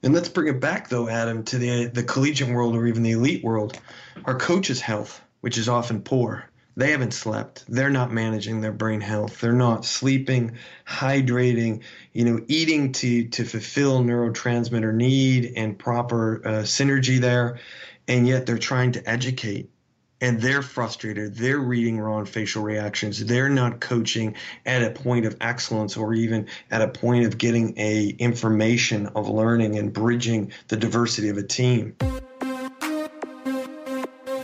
And let's bring it back, though, Adam, to the collegiate world or even the elite world. Our coaches' health, which is often poor. They haven't slept. They're not managing their brain health. They're not sleeping, hydrating, eating to fulfill neurotransmitter need and proper synergy there. And yet they're trying to educate. And they're frustrated. They're reading wrong facial reactions. They're not coaching at a point of excellence or even at a point of getting information of learning and bridging the diversity of a team.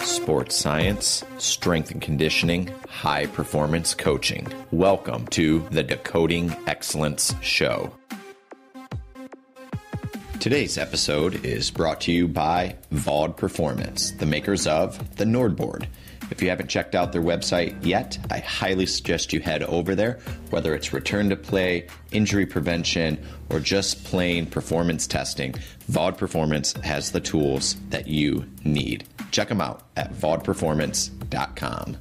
Sports science, strength and conditioning, high performance coaching. Welcome to the Decoding Excellence Show. Today's episode is brought to you by Vald Performance, the makers of the NordBord. If you haven't checked out their website yet, I highly suggest you head over there, whether it's return to play, injury prevention, or just plain performance testing. Vald Performance has the tools that you need. Check them out at valdperformance.com.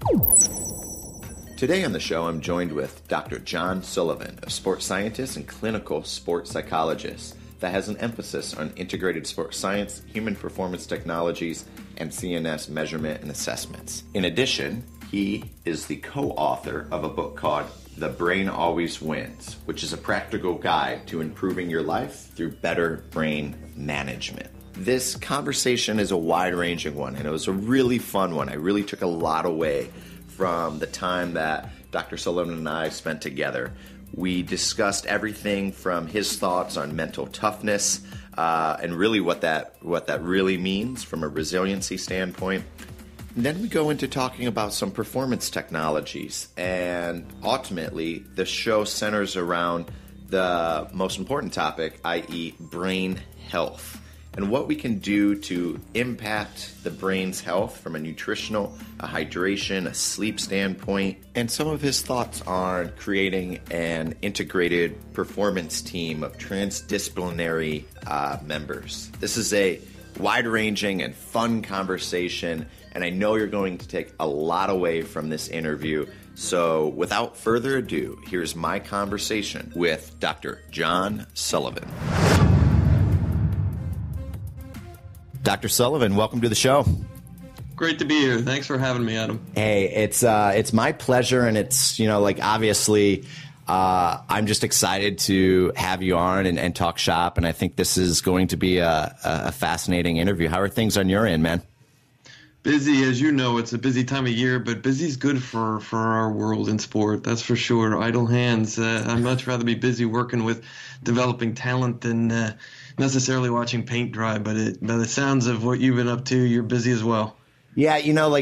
Today on the show, I'm joined with Dr. Dr Sullivan, a sports scientist and clinical sports psychologist that has an emphasis on integrated sports science, human performance technologies, and CNS measurement and assessments. In addition, he is the co-author of a book called The Brain Always Wins, which is a practical guide to improving your life through better brain management. This conversation is a wide-ranging one, and it was a really fun one. I really took a lot away from the time that Dr. Sullivan and I spent together. We discussed everything from his thoughts on mental toughness and really what that really means from a resiliency standpoint. And then we go into talking about some performance technologies, and ultimately the show centers around the most important topic, i.e. brain health, and what we can do to impact the brain's health from a nutritional, a hydration, a sleep standpoint, and some of his thoughts on creating an integrated performance team of transdisciplinary members. This is a wide-ranging and fun conversation, and I know you're going to take a lot away from this interview. So without further ado, here's my conversation with Dr. Dr Sullivan. Dr. Sullivan, welcome to the show. Great to be here. Thanks for having me, Adam. Hey, it's my pleasure, and it's, obviously, I'm just excited to have you on and talk shop, and I think this is going to be a fascinating interview. How are things on your end, man? Busy, as you know, it's a busy time of year, but busy's good for our world in sport, that's for sure. Idle hands. I'd much rather be busy working with developing talent than necessarily watching paint dry, but by the sounds of what you've been up to, you're busy as well. Yeah,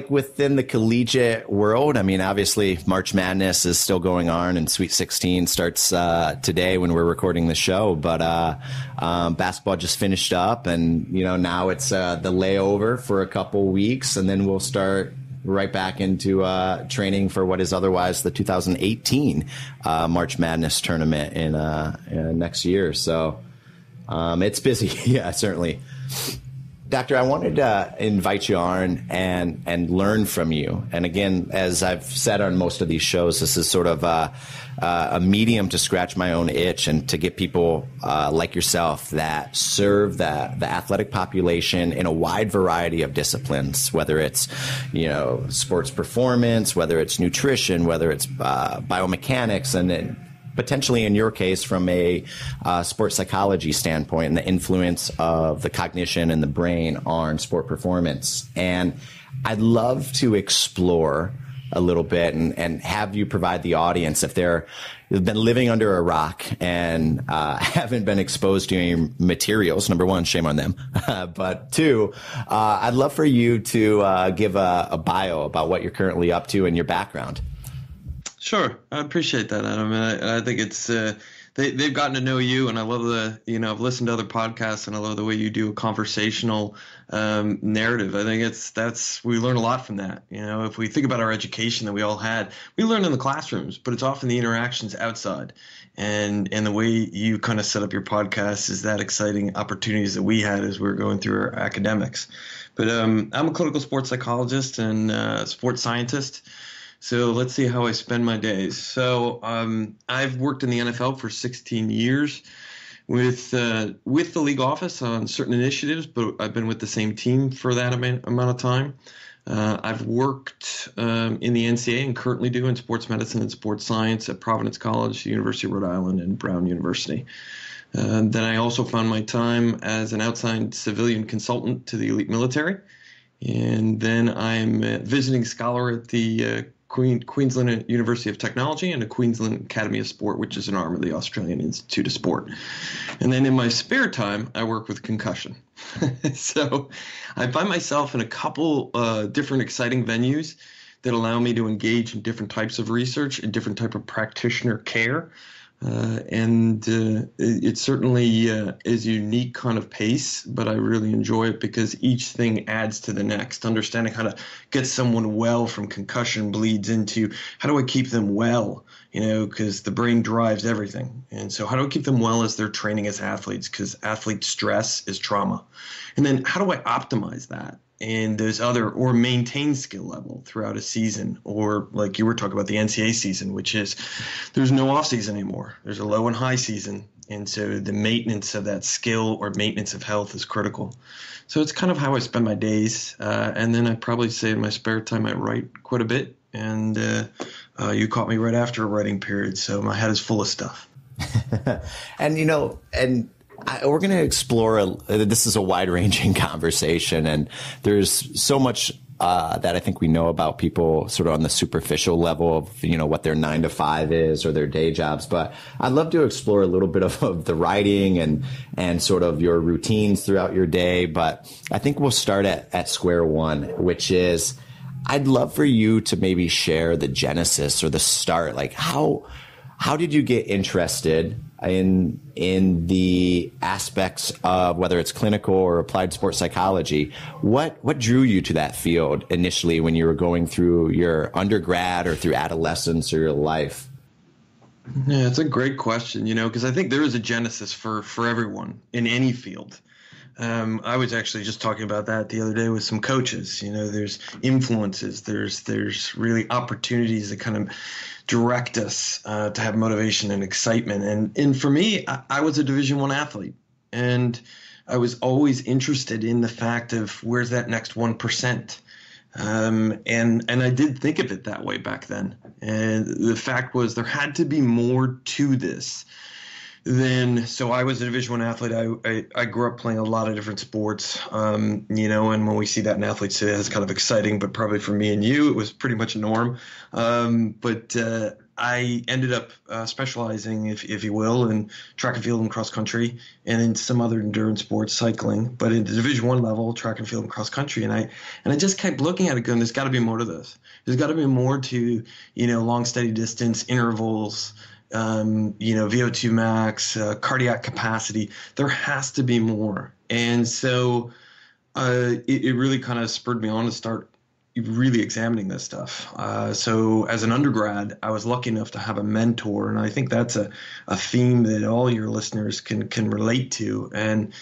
within the collegiate world, obviously March Madness is still going on, and Sweet 16 starts today when we're recording the show. But basketball just finished up, and now it's the layover for a couple weeks, and then we'll start right back into training for what is otherwise the 2018 March Madness tournament in next year. So it's busy, yeah, certainly. Doctor, I wanted to invite you on and learn from you. And again, as I've said on most of these shows, this is sort of a medium to scratch my own itch and to get people like yourself that serve the athletic population in a wide variety of disciplines, whether it's, sports performance, whether it's nutrition, whether it's biomechanics, and then potentially in your case from a sports psychology standpoint and the influence of the cognition and the brain on sport performance. And I'd love to explore a little bit and have you provide the audience, if they've been living under a rock and haven't been exposed to any materials, number one, shame on them. But two, I'd love for you to give a bio about what you're currently up to and your background. Sure. I appreciate that, Adam. And I think it's they've gotten to know you, and I love I've listened to other podcasts, and I love the way you do a conversational narrative. I think we learn a lot from that. If we think about our education that we all had, we learned in the classrooms, but it's often the interactions outside. And the way you kind of set up your podcast is that exciting opportunities that we had as we were going through our academics. But I'm a clinical sports psychologist and sports scientist. So let's see how I spend my days. So I've worked in the NFL for 16 years. with the league office on certain initiatives, but I've been with the same team for that amount of time. I've worked in the NCAA and currently do in sports medicine and sports science at Providence College, University of Rhode Island, and Brown University. Then I also found my time as an outside civilian consultant to the elite military. And then I'm a visiting scholar at the Queensland University of Technology and the Queensland Academy of Sport, which is an arm of the Australian Institute of Sport. And then in my spare time, I work with concussion. So I find myself in a couple different exciting venues that allow me to engage in different types of research and different type of practitioner care. It certainly is a unique kind of pace, but I really enjoy it because each thing adds to the next. Understanding how to get someone well from concussion bleeds into how do I keep them well, because the brain drives everything. And so how do I keep them well as they're training as athletes? Because athlete stress is trauma. And then how do I optimize that? And there's or maintain skill level throughout a season, or like you were talking about the NCAA season, which is there's no off season anymore. There's a low and high season. And so the maintenance of that skill or maintenance of health is critical. So it's kind of how I spend my days. And then I probably say in my spare time, I write quite a bit. And you caught me right after a writing period. So my head is full of stuff. We're going to explore, this is a wide-ranging conversation, and there's so much that I think we know about people sort of on the superficial level of, what their 9 to 5 is or their day jobs. But I'd love to explore a little bit of the writing and sort of your routines throughout your day. But I think we'll start at square one, which is I'd love for you to maybe share the genesis or the start. Like how did you get interested in the aspects of whether it's clinical or applied sports psychology? What drew you to that field initially when you were going through your undergrad or through adolescence or your life? Yeah, it's a great question, because I think there is a genesis for everyone in any field. I was actually just talking about that the other day with some coaches. There's influences, there's really opportunities that kind of direct us to have motivation and excitement. And for me, I was a Division I athlete, and I was always interested in the fact of where's that next 1%. And I did think of it that way back then. And the fact was there had to be more to this. So I was a Division I athlete. I grew up playing a lot of different sports, and when we see that in athletes today, that's kind of exciting, but probably for me and you, it was pretty much a norm. But I ended up specializing, if you will, in track and field and cross country, and in some other endurance sports, cycling. But in the Division I level, track and field and cross country, and I just kept looking at it, going, "There's got to be more to this. There's got to be more to long steady distance intervals." VO2 max, cardiac capacity. There has to be more. And so it really kind of spurred me on to start really examining this stuff. So as an undergrad, I was lucky enough to have a mentor, and I think that's a theme that all your listeners can relate to. And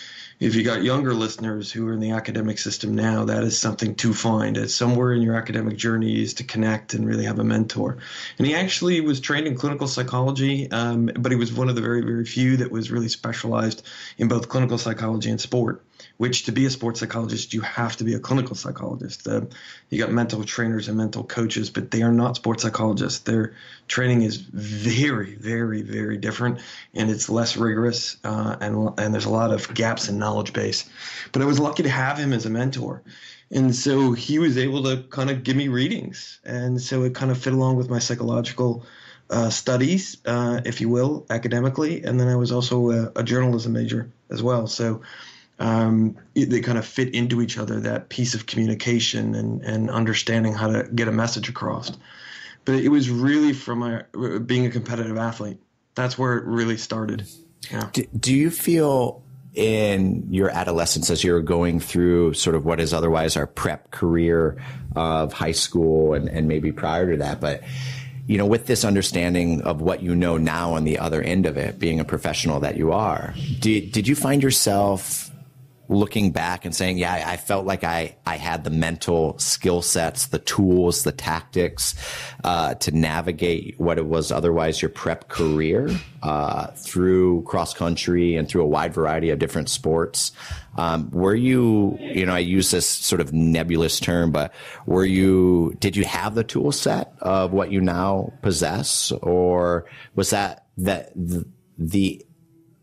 if you got younger listeners who are in the academic system now, that is something to find. It's somewhere in your academic journey is to connect and really have a mentor. And he actually was trained in clinical psychology, but he was one of the very, very few that was really specialized in both clinical psychology and sport, which to be a sports psychologist, you have to be a clinical psychologist. You got mental trainers and mental coaches, but they are not sports psychologists. Their training is very, very, very different, and it's less rigorous, and there's a lot of gaps in knowledge base. But I was lucky to have him as a mentor. And so he was able to kind of give me readings. And so it kind of fit along with my psychological studies, if you will, academically. And then I was also a journalism major as well. So they kind of fit into each other, that piece of communication and understanding how to get a message across. But it was really from being a competitive athlete. That's where it really started. Yeah. Do you feel in your adolescence, as you're going through sort of what is otherwise our prep career of high school and maybe prior to that, but with this understanding of what you know now on the other end of it, being a professional that you are, did you find yourself looking back and saying, yeah, I felt like I had the mental skill sets, the tools, the tactics to navigate what it was otherwise your prep career through cross country and through a wide variety of different sports. Were you, I use this sort of nebulous term, but did you have the tool set of what you now possess, or was that the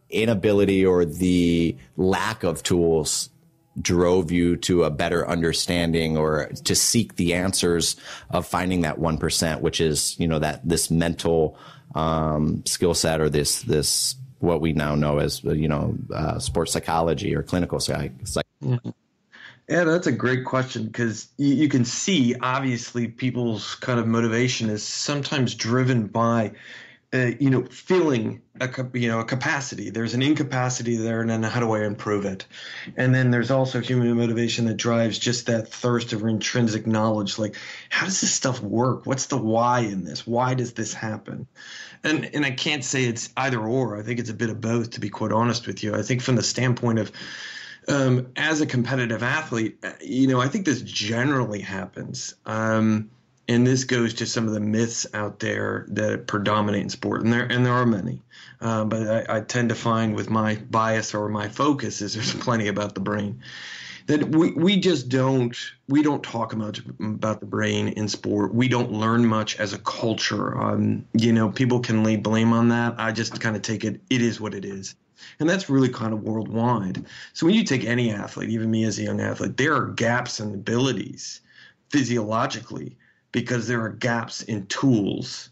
inability or the lack of tools drove you to a better understanding or to seek the answers of finding that 1%, which is, that this mental skill set, or this what we now know as, sports psychology or clinical psych. Mm-hmm. Yeah, that's a great question, because you can see, obviously, people's kind of motivation is sometimes driven by feeling a capacity. There's an incapacity there, and then how do I improve it? And then there's also human motivation that drives just that thirst of intrinsic knowledge. Like, how does this stuff work? What's the why in this? Why does this happen? And I can't say it's either or. I think it's a bit of both, to be quite honest with you. I think from the standpoint of as a competitive athlete, I think this generally happens. And this goes to some of the myths out there that predominate in sport, and there are many. But I tend to find, with my bias or my focus, is there's plenty about the brain, that we don't talk much about the brain in sport. We don't learn much as a culture. People can lay blame on that. I just kind of take it is what it is. And that's really kind of worldwide. So when you take any athlete, even me as a young athlete, there are gaps in abilities physiologically, because there are gaps in tools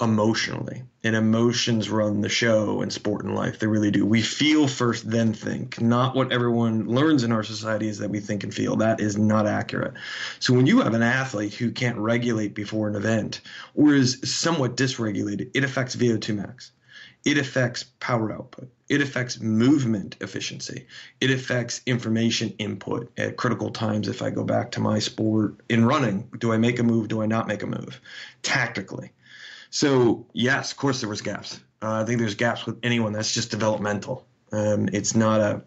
emotionally. And emotions run the show in sport and life. They really do. We feel first, then think. Not what everyone learns in our society is that we think and feel. That is not accurate. So when you have an athlete who can't regulate before an event, or is somewhat dysregulated, it affects VO2 max. It affects power output. It affects movement efficiency. It affects information input at critical times. If I go back to my sport in running, do I make a move? Do I not make a move? Tactically. So yes, of course there was gaps. I think there's gaps with anyone. That's just developmental. It's not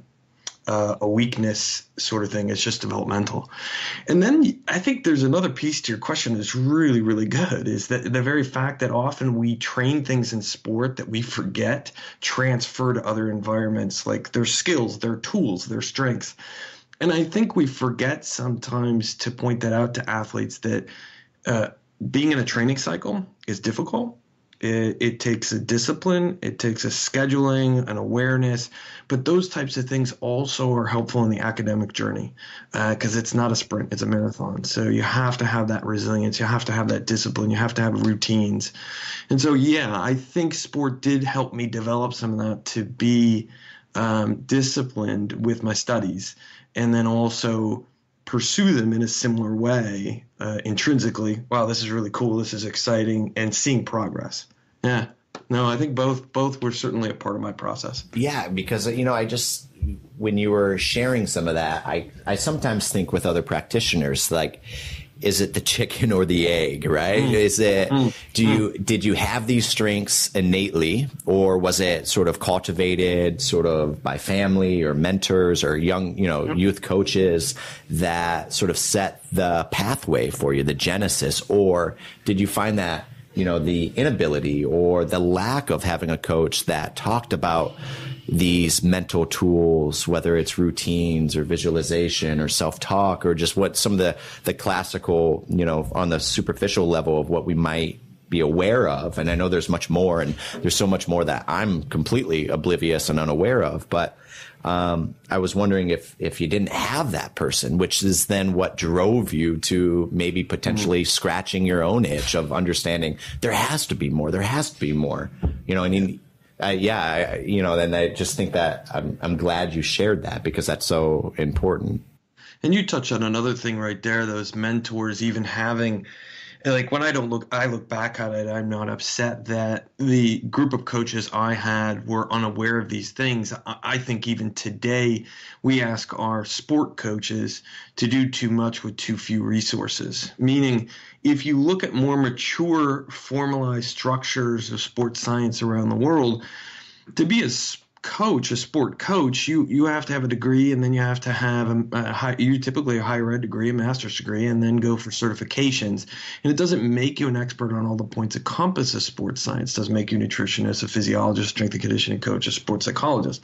a weakness sort of thing. It's just developmental. And then I think there's another piece to your question that's really, really good, is that the very fact that often we train things in sport that we forget transfer to other environments, like their skills, their tools, their strengths. And I think we forget sometimes to point that out to athletes, that being in a training cycle is difficult. It takes a discipline, it takes a scheduling, an awareness, but those types of things also are helpful in the academic journey, because it's not a sprint, it's a marathon. So you have to have that resilience, you have to have that discipline, you have to have routines. And so, yeah, I think sport did help me develop some of that, to be disciplined with my studies, and then also pursue them in a similar way, intrinsically. Wow, this is really cool, this is exciting, and seeing progress. Yeah. No, I think both were certainly a part of my process. Yeah, because, when you were sharing some of that, I sometimes think with other practitioners, like, is it the chicken or the egg, right? Is it, did you have these strengths innately, or was it sort of cultivated sort of by family or mentors or young, youth coaches that sort of set the pathway for you, the genesis? Or did you find that, the inability or the lack of having a coach that talked about these mental tools, whether it's routines or visualization or self-talk, or just what some of the classical, on the superficial level of what we might be aware of? And I know there's much more, and there's so much more that I'm completely oblivious and unaware of. But I was wondering if you didn't have that person, which is then what drove you to maybe potentially scratching your own itch of understanding there has to be more. There has to be more. Then I just think that I'm glad you shared that, because that's so important. And you touched on another thing right there, those mentors, even having, like, when I look back at it, I'm not upset that the group of coaches I had were unaware of these things. I think even today we ask our sport coaches to do too much with too few resources. Meaning, if you look at more mature, formalized structures of sports science around the world, to be as coach, a sport coach, you have to have a degree, and then you have to have typically a higher ed degree, a master's degree, and then go for certifications. And it doesn't make you an expert on all the points that compass of sports science. It doesn't make you a nutritionist, a physiologist, strength and conditioning coach, a sports psychologist.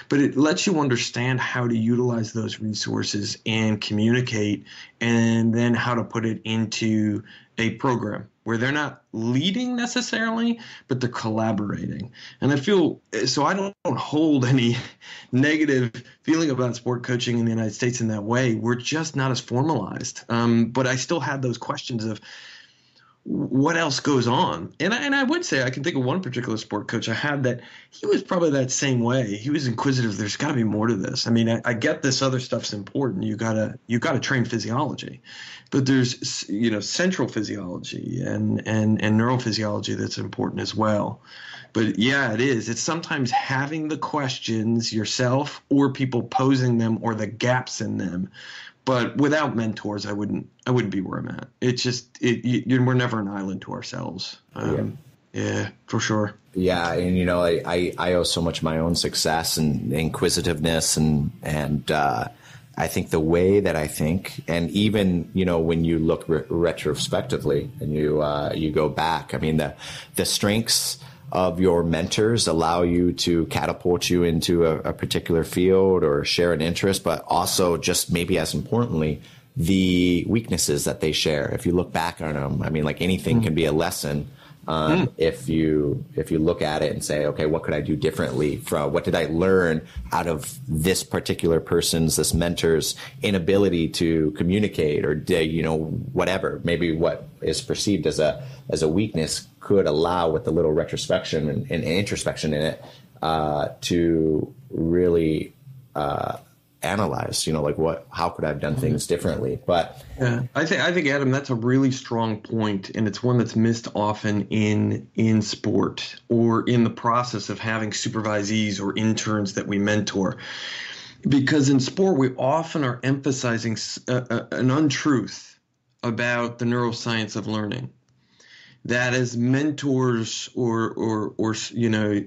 But it lets you understand how to utilize those resources and communicate, and then how to put it into a program where they're not leading necessarily, but they're collaborating. And I feel so I don't hold any negative feeling about sport coaching in the United States in that way. We're just not as formalized. But I still had those questions of what else goes on. And I would say I can think of one particular sport coach I had that he was probably that same way. He was inquisitive. There's got to be more to this. I mean, I get this other stuff's important. You gotta train physiology, but there's central physiology and neurophysiology that's important as well. But yeah, it is. It's sometimes having the questions yourself, or people posing them, or the gaps in them. But without mentors, I wouldn't be where I'm at. It's just we're never an island to ourselves. Yeah, for sure. Yeah, and I owe so much of my own success and inquisitiveness, and I think the way that I think, and even when you look retrospectively and you go back, I mean the strengths of your mentors allow you to catapult you into a particular field or share an interest, but also just maybe as importantly, the weaknesses that they share. If you look back on them, I mean, like anything can be a lesson. If you look at it and say, okay, what could I do differently from what did I learn out of this particular person's, this mentor's inability to communicate, or whatever, maybe what is perceived as a weakness could allow, with a little retrospection and introspection in it, to really analyze, how could I have done things differently? But yeah, I think Adam, that's a really strong point, and it's one that's missed often in sport, or in the process of having supervisees or interns that we mentor. Because in sport, we often are emphasizing an untruth about the neuroscience of learning. That as mentors or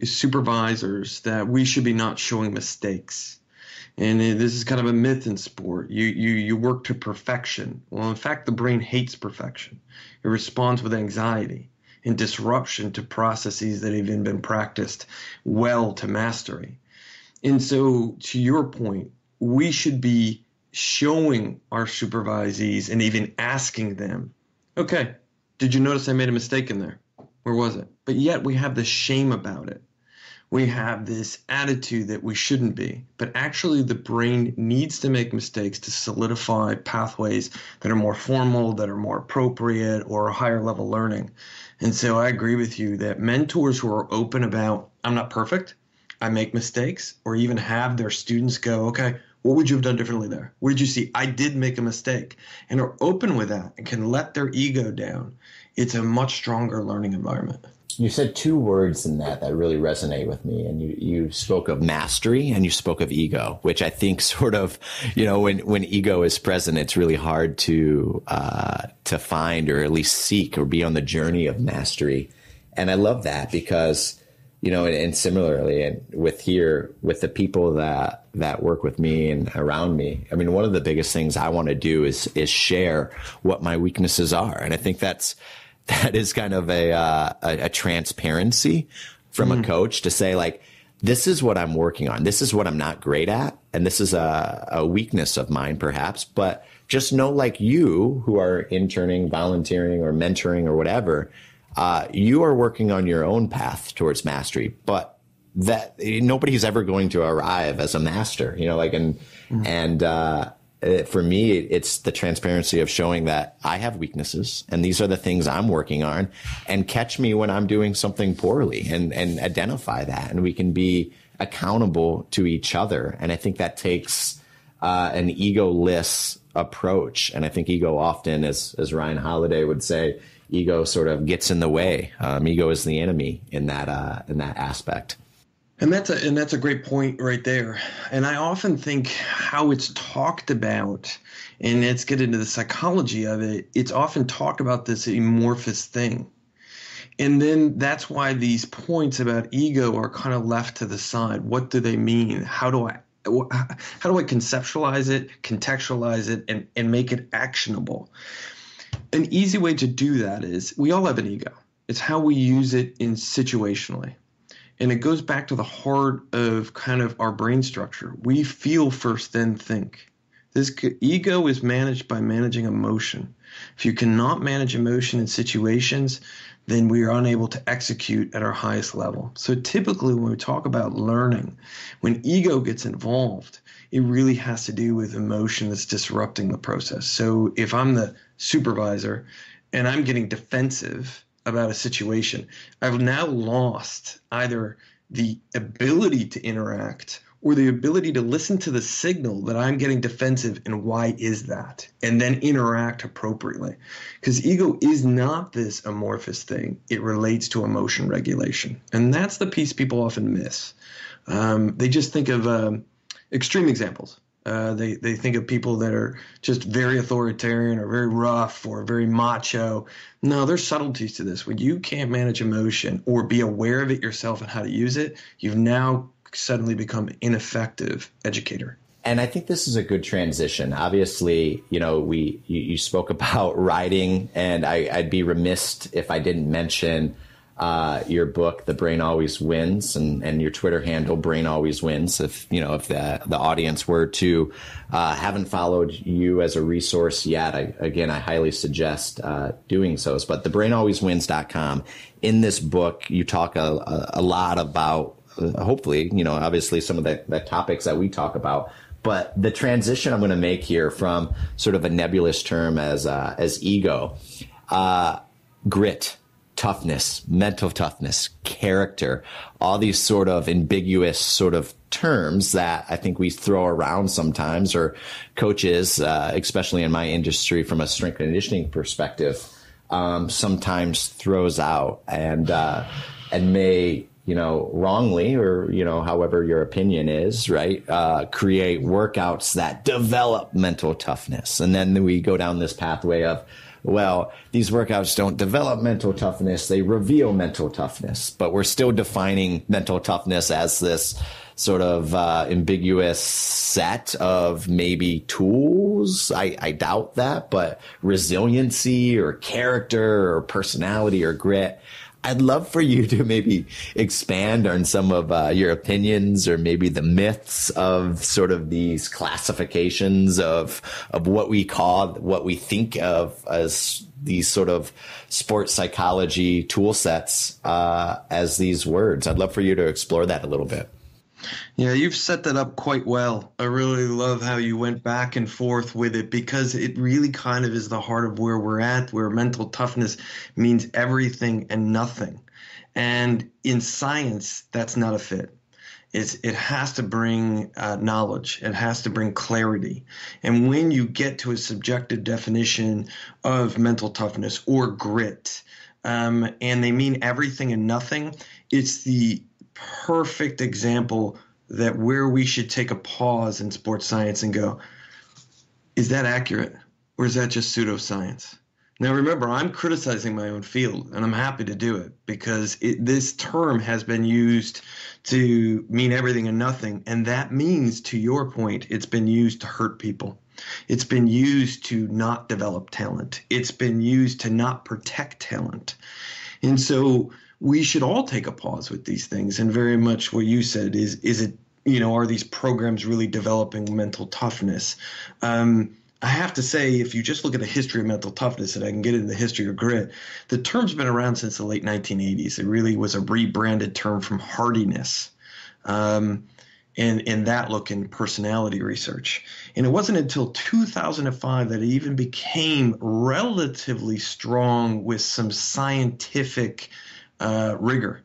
supervisors, that we should be not showing mistakes. And this is kind of a myth in sport. You work to perfection. Well, in fact, the brain hates perfection. It responds with anxiety and disruption to processes that have even been practiced well to mastery. And so, to your point, we should be showing our supervisees and even asking them, okay, did you notice I made a mistake in there? Where was it? But yet we have this shame about it. We have this attitude that we shouldn't be. But actually the brain needs to make mistakes to solidify pathways that are more formal, that are more appropriate, or higher level learning. And so I agree with you that mentors who are open about, I'm not perfect, I make mistakes, or even have their students go, okay, what would you have done differently there? What did you see? I did make a mistake, and are open with that and can let their ego down. It's a much stronger learning environment. You said two words in that really resonate with me, and you spoke of mastery and you spoke of ego, which I think sort of, when ego is present, it's really hard to find, or at least seek, or be on the journey of mastery. And I love that because, and similarly, and with the people that work with me and around me, I mean, one of the biggest things I want to do is share what my weaknesses are. And I think that is kind of a transparency from a coach to say, like, this is what I'm working on. This is what I'm not great at. And this is a weakness of mine, perhaps. But just know, like you who are interning, volunteering, or mentoring, or whatever, you are working on your own path towards mastery. But that nobody's ever going to arrive as a master, for me, it's the transparency of showing that I have weaknesses, and these are the things I'm working on, and catch me when I'm doing something poorly, and identify that, and we can be accountable to each other. And I think that takes an egoless approach. And I think ego often, as Ryan Holiday would say, ego sort of gets in the way. Ego is the enemy in that aspect. And that's a great point right there. And I often think how it's talked about, and let's get into the psychology of it, it's often talked about this amorphous thing. And then that's why these points about ego are kind of left to the side. What do they mean? How do I conceptualize it, contextualize it, and make it actionable? An easy way to do that is we all have an ego. It's how we use it in situationally. And it goes back to the heart of kind of our brain structure. We feel first, then think. This ego is managed by managing emotion. If you cannot manage emotion in situations, then we are unable to execute at our highest level. So typically when we talk about learning, when ego gets involved, it really has to do with emotion that's disrupting the process. So if I'm the supervisor and I'm getting defensive about a situation, I've now lost either the ability to interact or the ability to listen to the signal that I'm getting defensive and why is that, and then interact appropriately. Because ego is not this amorphous thing. It relates to emotion regulation. And that's the piece people often miss. They just think of extreme examples. They think of people that are just very authoritarian or very rough or very macho. No, there's subtleties to this. When you can't manage emotion or be aware of it yourself and how to use it, you've now suddenly become an ineffective educator. And I think this is a good transition. Obviously, you spoke about writing, and I'd be remiss if I didn't mention your book, The Brain Always Wins, and your Twitter handle, Brain Always Wins. If the audience were to haven't followed you as a resource yet, I highly suggest doing so. But thebrainalwayswins.com. In this book, you talk a lot about, hopefully, obviously some of the topics that we talk about. But the transition I'm going to make here from sort of a nebulous term as ego, grit, toughness, mental toughness, character, all these sort of ambiguous sort of terms that I think we throw around sometimes, or coaches, especially in my industry from a strength conditioning perspective, sometimes throws out and may, wrongly, or, however your opinion is, right, create workouts that develop mental toughness. And then we go down this pathway of, well, these workouts don't develop mental toughness, they reveal mental toughness. But we're still defining mental toughness as this sort of ambiguous set of maybe tools. I doubt that, but resiliency or character or personality or grit. I'd love for you to maybe expand on some of your opinions, or maybe the myths of sort of these classifications of what we think of as these sort of sports psychology tool sets as these words. I'd love for you to explore that a little bit. Yeah, you've set that up quite well. I really love how you went back and forth with it, because it really kind of is the heart of where we're at, where mental toughness means everything and nothing. And in science, that's not a fit. It has to bring knowledge. It has to bring clarity. And when you get to a subjective definition of mental toughness or grit, and they mean everything and nothing, it's the perfect example that where we should take a pause in sports science and go, is that accurate, or is that just pseudoscience? Now, remember, I'm criticizing my own field, and I'm happy to do it, because this term has been used to mean everything and nothing, and that means, to your point, it's been used to hurt people. It's been used to not develop talent. It's been used to not protect talent. And so we should all take a pause with these things. And very much what you said is it, are these programs really developing mental toughness? I have to say, if you just look at the history of mental toughness, and I can get into the history of grit, the term's been around since the late 1980s. It really was a rebranded term from hardiness. And that look in personality research. And it wasn't until 2005 that it even became relatively strong with some scientific rigor.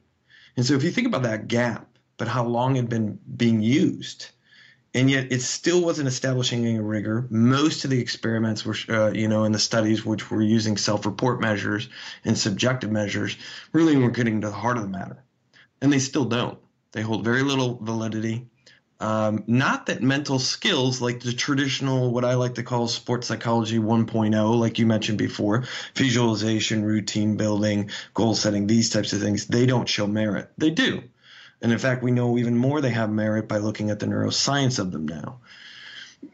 And so if you think about that gap, but how long it had been being used, and yet it still wasn't establishing any rigor. Most of the experiments were, in the studies, which were using self-report measures and subjective measures, really weren't getting to the heart of the matter. And they still don't. They hold very little validity. Not that mental skills like the traditional, what I like to call sports psychology 1.0, like you mentioned before, visualization, routine building, goal setting, these types of things, they don't show merit. They do. And in fact, we know even more they have merit by looking at the neuroscience of them now.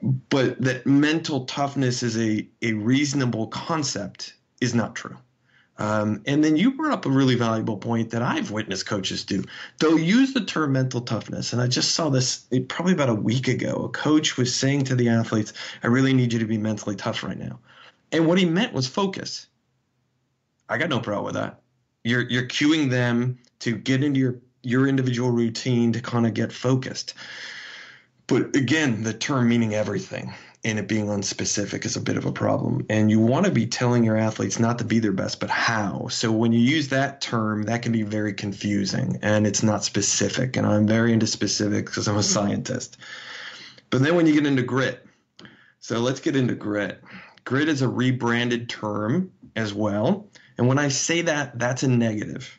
But that mental toughness is a reasonable concept is not true. And then you brought up a really valuable point that I've witnessed coaches do. They'll use the term mental toughness. And I just saw this probably about a week ago. A coach was saying to the athletes, I really need you to be mentally tough right now. And what he meant was focus. I got no problem with that. You're cueing them to get into your individual routine to kind of get focused. But again, the term meaning everything and it being unspecific is a bit of a problem. And you want to be telling your athletes not to be their best, but how. So when you use that term, that can be very confusing and it's not specific. And I'm very into specifics because I'm a scientist. But then when you get into grit, so let's get into grit. Grit is a rebranded term as well. And when I say that, that's a negative.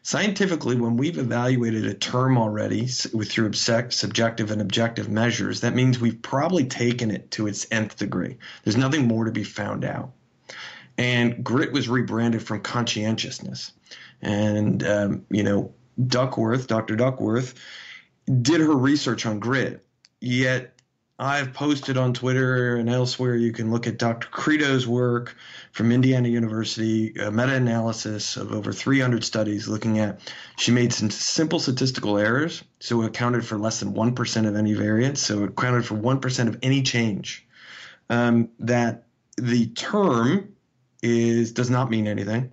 Scientifically, when we've evaluated a term already through subjective and objective measures, that means we've probably taken it to its nth degree. There's nothing more to be found out. And grit was rebranded from conscientiousness. And, Dr. Duckworth, did her research on grit, yet I've posted on Twitter and elsewhere, you can look at Dr. Credo's work from Indiana University, a meta-analysis of over 300 studies looking at, she made some simple statistical errors, so it accounted for less than 1% of any variance, so it accounted for 1% of any change. That the term does not mean anything,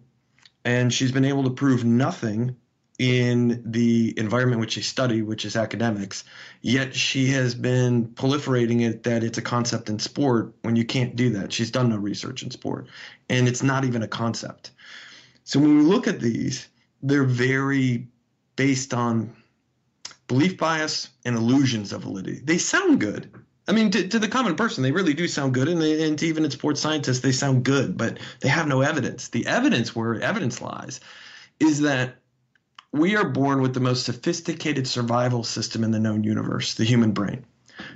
and she's been able to prove nothing in the environment which she studied, which is academics, yet she has been proliferating it that it's a concept in sport when you can't do that. She's done no research in sport, and it's not even a concept. So when we look at these, they're very based on belief bias and illusions of validity. They sound good. I mean, to the common person, they really do sound good, and to even in sports scientists, they sound good, but they have no evidence. The evidence, where evidence lies, is that we are born with the most sophisticated survival system in the known universe, the human brain.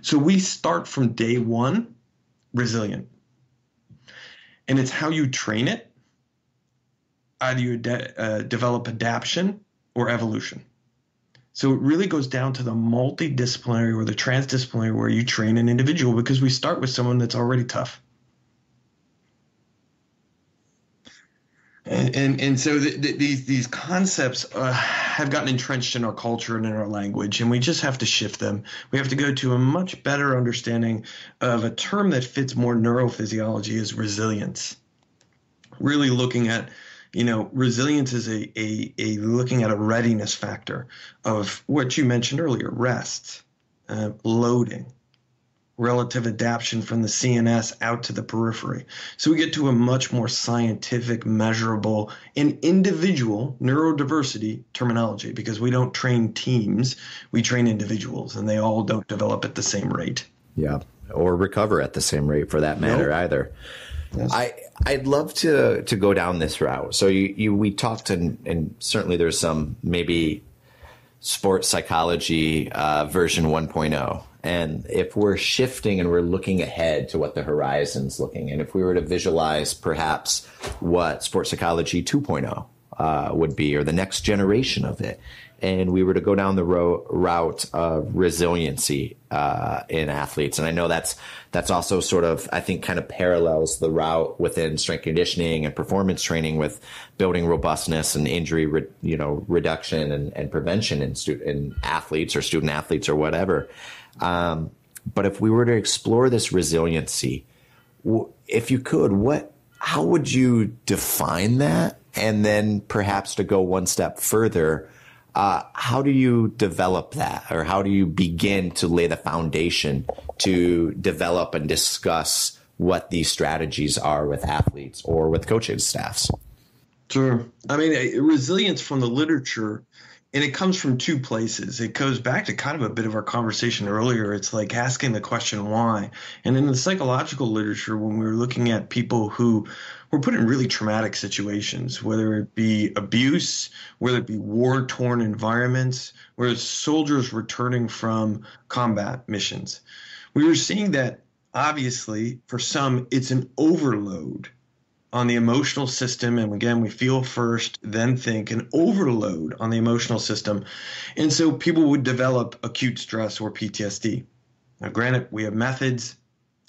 So we start from day one resilient. And it's how you train it. Either you develop adaptation or evolution. So it really goes down to the multidisciplinary or the transdisciplinary where you train an individual, because we start with someone that's already tough. And so these concepts have gotten entrenched in our culture and in our language, and we just have to shift them. We have to go to a much better understanding of a term that fits more neurophysiology as resilience. Really looking at, resilience is a looking at a readiness factor of what you mentioned earlier: rest, loading, relative adaptation from the CNS out to the periphery. So we get to a much more scientific, measurable, and individual neurodiversity terminology, because we don't train teams, we train individuals, and they all don't develop at the same rate. Yeah, or recover at the same rate for that matter either. Yes. I'd love to go down this route. So we talked, and certainly there's some maybe sports psychology version 1.0. And if we're shifting and we're looking ahead to what the horizon's looking, and if we were to visualize perhaps what sports psychology 2.0 would be, or the next generation of it, and we were to go down the route of resiliency in athletes. And I know that's also sort of, I think, kind of parallels the route within strength conditioning and performance training with building robustness and injury, reduction and prevention in athletes or student athletes or whatever. But if we were to explore this resiliency, if you could, how would you define that? And then perhaps to go one step further, how do you develop that, or how do you begin to lay the foundation to develop and discuss what these strategies are with athletes or with coaching staffs? Sure. I mean, resilience from the literature And it comes from two places. It goes back to kind of a bit of our conversation earlier. It's like asking the question why. And in the psychological literature, when we were looking at people who were put in really traumatic situations, whether it be abuse, whether it be war-torn environments, whether it's soldiers returning from combat missions, we were seeing that obviously for some it's an overload on the emotional system. And again, we feel first, then think, an overload on the emotional system. And so people would develop acute stress or PTSD. Now, granted, we have methods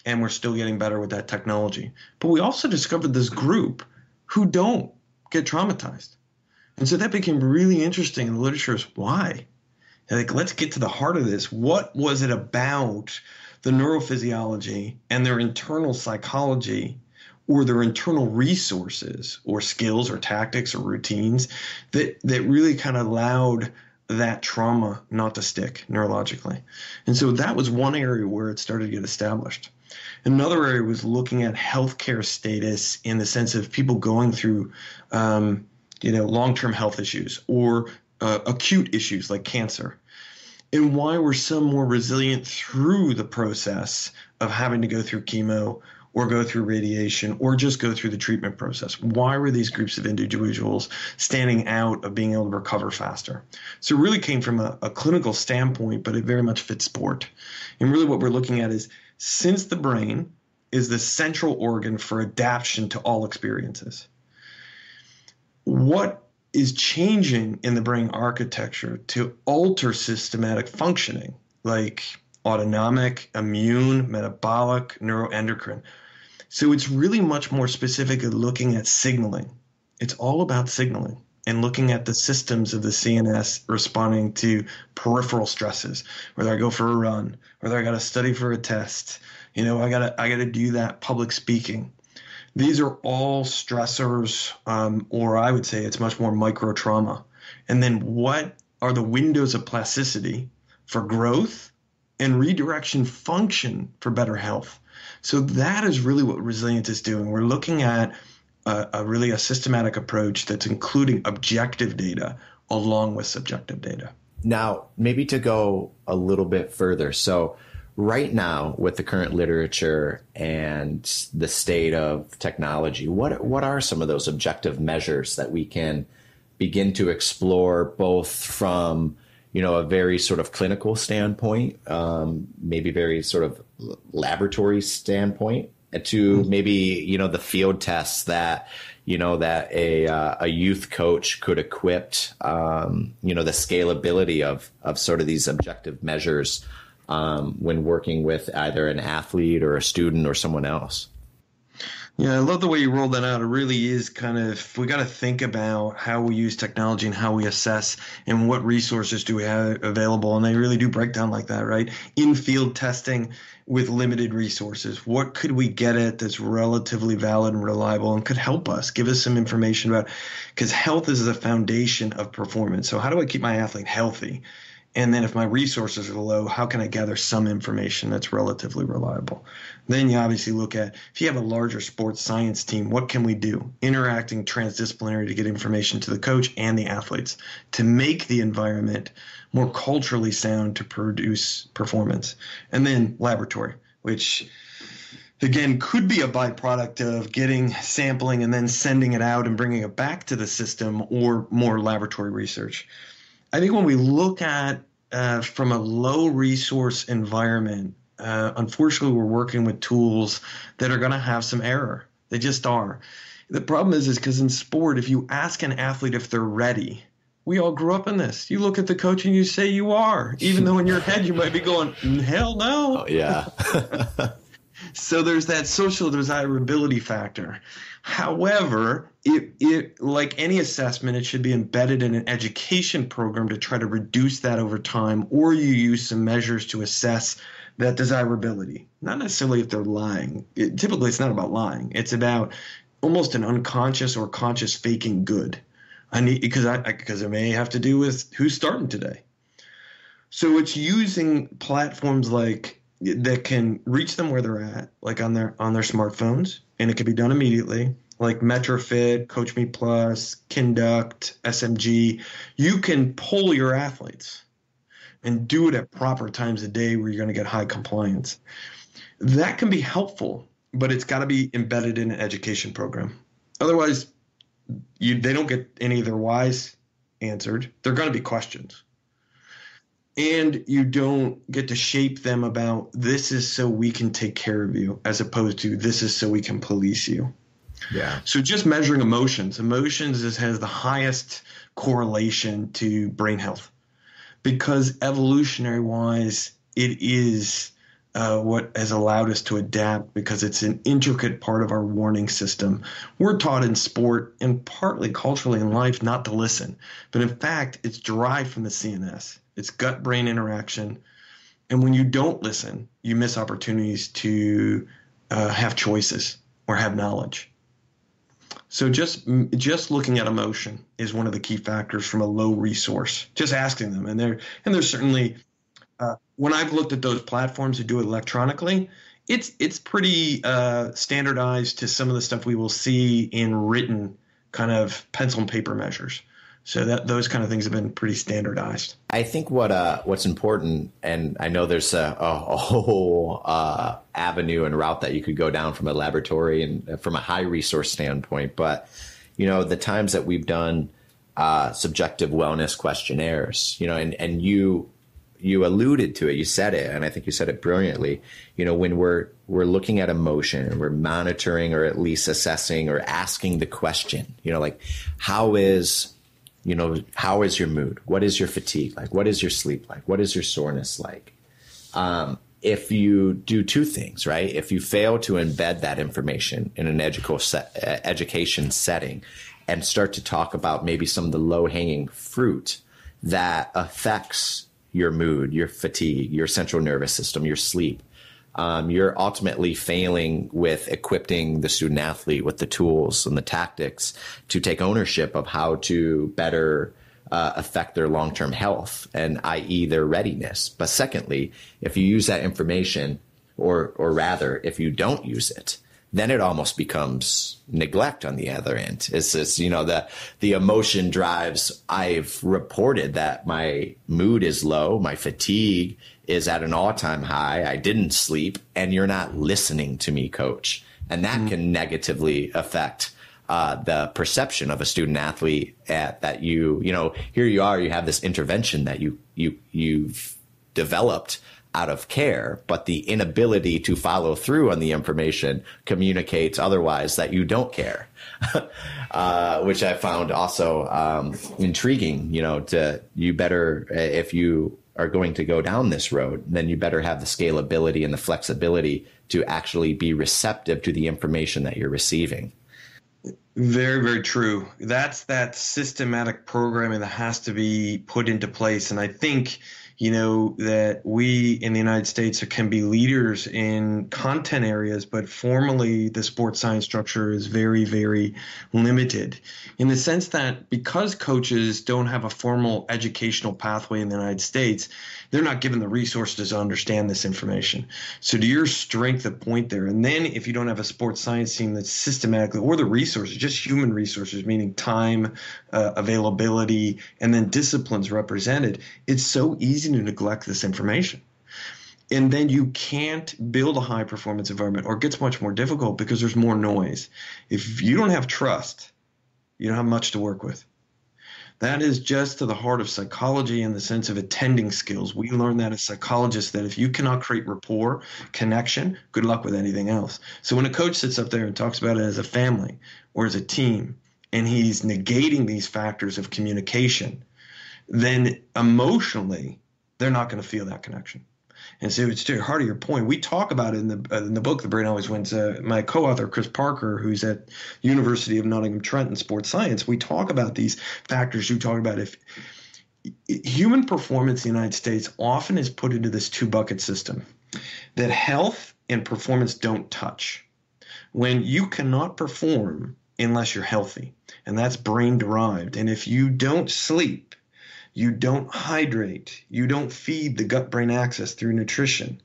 and we're still getting better with that technology. But we also discovered this group who don't get traumatized. And so that became really interesting in the literature is why. Like, let's get to the heart of this. What was it about the neurophysiology and their internal psychology or their internal resources or skills or tactics or routines that really kind of allowed that trauma not to stick neurologically? And so that was one area where it started to get established. Another area was looking at healthcare status in the sense of people going through, long-term health issues or acute issues like cancer. And why were some more resilient through the process of having to go through chemo or go through radiation or just go through the treatment process? Why were these groups of individuals standing out of being able to recover faster? So it really came from a clinical standpoint, but it very much fits sport. And really what we're looking at is, since the brain is the central organ for adaptation to all experiences, what is changing in the brain architecture to alter systematic functioning, like autonomic, immune, metabolic, neuroendocrine? So it's really much more specific at looking at signaling. It's all about signaling and looking at the systems of the CNS responding to peripheral stresses, whether I go for a run, whether I got to study for a test, I got to do that public speaking. These are all stressors, or I would say it's much more micro trauma. And then what are the windows of plasticity for growth and redirection function for better health? So that is really what resilience is doing. We're looking at a systematic approach that's including objective data along with subjective data. Now, maybe to go a little bit further. So right now, with the current literature and the state of technology, what are some of those objective measures that we can begin to explore, both from a very sort of clinical standpoint, maybe very sort of laboratory standpoint, to maybe the field tests that that a youth coach could equip, the scalability of sort of these objective measures when working with either an athlete or a student or someone else. Yeah, I love the way you rolled that out. It really is we got to think about how we use technology and how we assess and what resources do we have available. And they really do break down like that, right? In-field testing with limited resources. What could we get at that's relatively valid and reliable and could help us, give us some information about, because health is the foundation of performance. So how do I keep my athlete healthy? And then if my resources are low, how can I gather some information that's relatively reliable? Then you obviously look at, if you have a larger sports science team, what can we do? Interacting transdisciplinary to get information to the coach and the athletes to make the environment more culturally sound to produce performance. And then laboratory, which again could be a byproduct of getting sampling and then sending it out and bringing it back to the system, or more laboratory research. I think when we look at from a low resource environment, unfortunately, we're working with tools that are going to have some error. They just are. The problem is because in sport, if you ask an athlete if they're ready, we all grew up in this. You look at the coach and you say you are, even though in your head you might be going, hell no. Oh, yeah. So there's that social desirability factor. However, it like any assessment, it should be embedded in an education program to try to reduce that over time, or you use some measures to assess that desirability. Not necessarily if they're lying. Typically, it's not about lying. It's about almost an unconscious or conscious faking good. Because it may have to do with who's starting today. So it's using platforms that can reach them where they're at, like on their smartphones, and it can be done immediately. like MetroFit, Coach Me Plus, Conduct, SMG. You can poll your athletes and do it at proper times of day where you're going to get high compliance. That can be helpful, but it's got to be embedded in an education program. Otherwise, they don't get any of their whys answered. They're going to be questions. And you don't get to shape them about this is so we can take care of you, as opposed to this is so we can police you. Yeah. So just measuring emotions. Emotions has the highest correlation to brain health because evolutionary wise, it is what has allowed us to adapt because it's an intricate part of our warning system. We're taught in sport and partly culturally in life not to listen. But in fact, it's derived from the CNS. It's gut-brain interaction. And when you don't listen, you miss opportunities to have choices or have knowledge. So just looking at emotion is one of the key factors from a low resource. Just asking them, and there's certainly when I've looked at those platforms to do it electronically, it's pretty standardized to some of the stuff we will see in written kind of pencil and paper measures. So that those kind of things have been pretty standardized. I think what's important, and I know there's a whole avenue and route that you could go down from a laboratory and from a high resource standpoint, but the times that we've done subjective wellness questionnaires, and you alluded to it, you said it, and I think you said it brilliantly. When we're looking at emotion and we're monitoring or at least assessing or asking the question, like how is your mood? What is your fatigue like? What is your sleep like? What is your soreness like? If you do two things, right? If you fail to embed that information in an education setting and start to talk about maybe some of the low-hanging fruit that affects your mood, your fatigue, your central nervous system, your sleep, you're ultimately failing with equipping the student athlete with the tools and the tactics to take ownership of how to better affect their long-term health and i.e. their readiness. But secondly, if you use that information or rather, if you don't use it, then it almost becomes neglect on the other end. It's just, the emotion drives. I've reported that my mood is low, my fatigue is at an all-time high, I didn't sleep, and you're not listening to me, coach. And that can negatively affect the perception of a student athlete that here you are, you have this intervention that you've developed out of care, but the inability to follow through on the information communicates otherwise that you don't care, which I found also intriguing. You better, if you are going to go down this road, then you better have the scalability and the flexibility to actually be receptive to the information that you're receiving. Very, very true. That's that systematic programming that has to be put into place. And I think that we in the United States can be leaders in content areas, but formally the sports science structure is very, very limited in the sense that because coaches don't have a formal educational pathway in the United States, they're not given the resources to understand this information. So to your strength of point there, and then if you don't have a sports science team that's systematically, or the resources, just human resources, meaning time, availability, and then disciplines represented, it's so easy to neglect this information. And then you can't build a high performance environment, or it gets much more difficult because there's more noise. If you don't have trust, you don't have much to work with. That is just to the heart of psychology in the sense of attending skills. We learn that as psychologists, that if you cannot create rapport, connection, good luck with anything else. So when a coach sits up there and talks about it as a family or as a team, and he's negating these factors of communication, then emotionally, they're not going to feel that connection. And so it's to the heart of your point. We talk about it in the book, The Brain Always Wins. My co-author, Chris Parker, who's at University of Nottingham-Trent in sports science, we talk about these factors you talk about. If human performance in the United States often is put into this two-bucket system, that health and performance don't touch. When you cannot perform unless you're healthy, and that's brain-derived. And if you don't sleep, you don't hydrate, you don't feed the gut-brain axis through nutrition,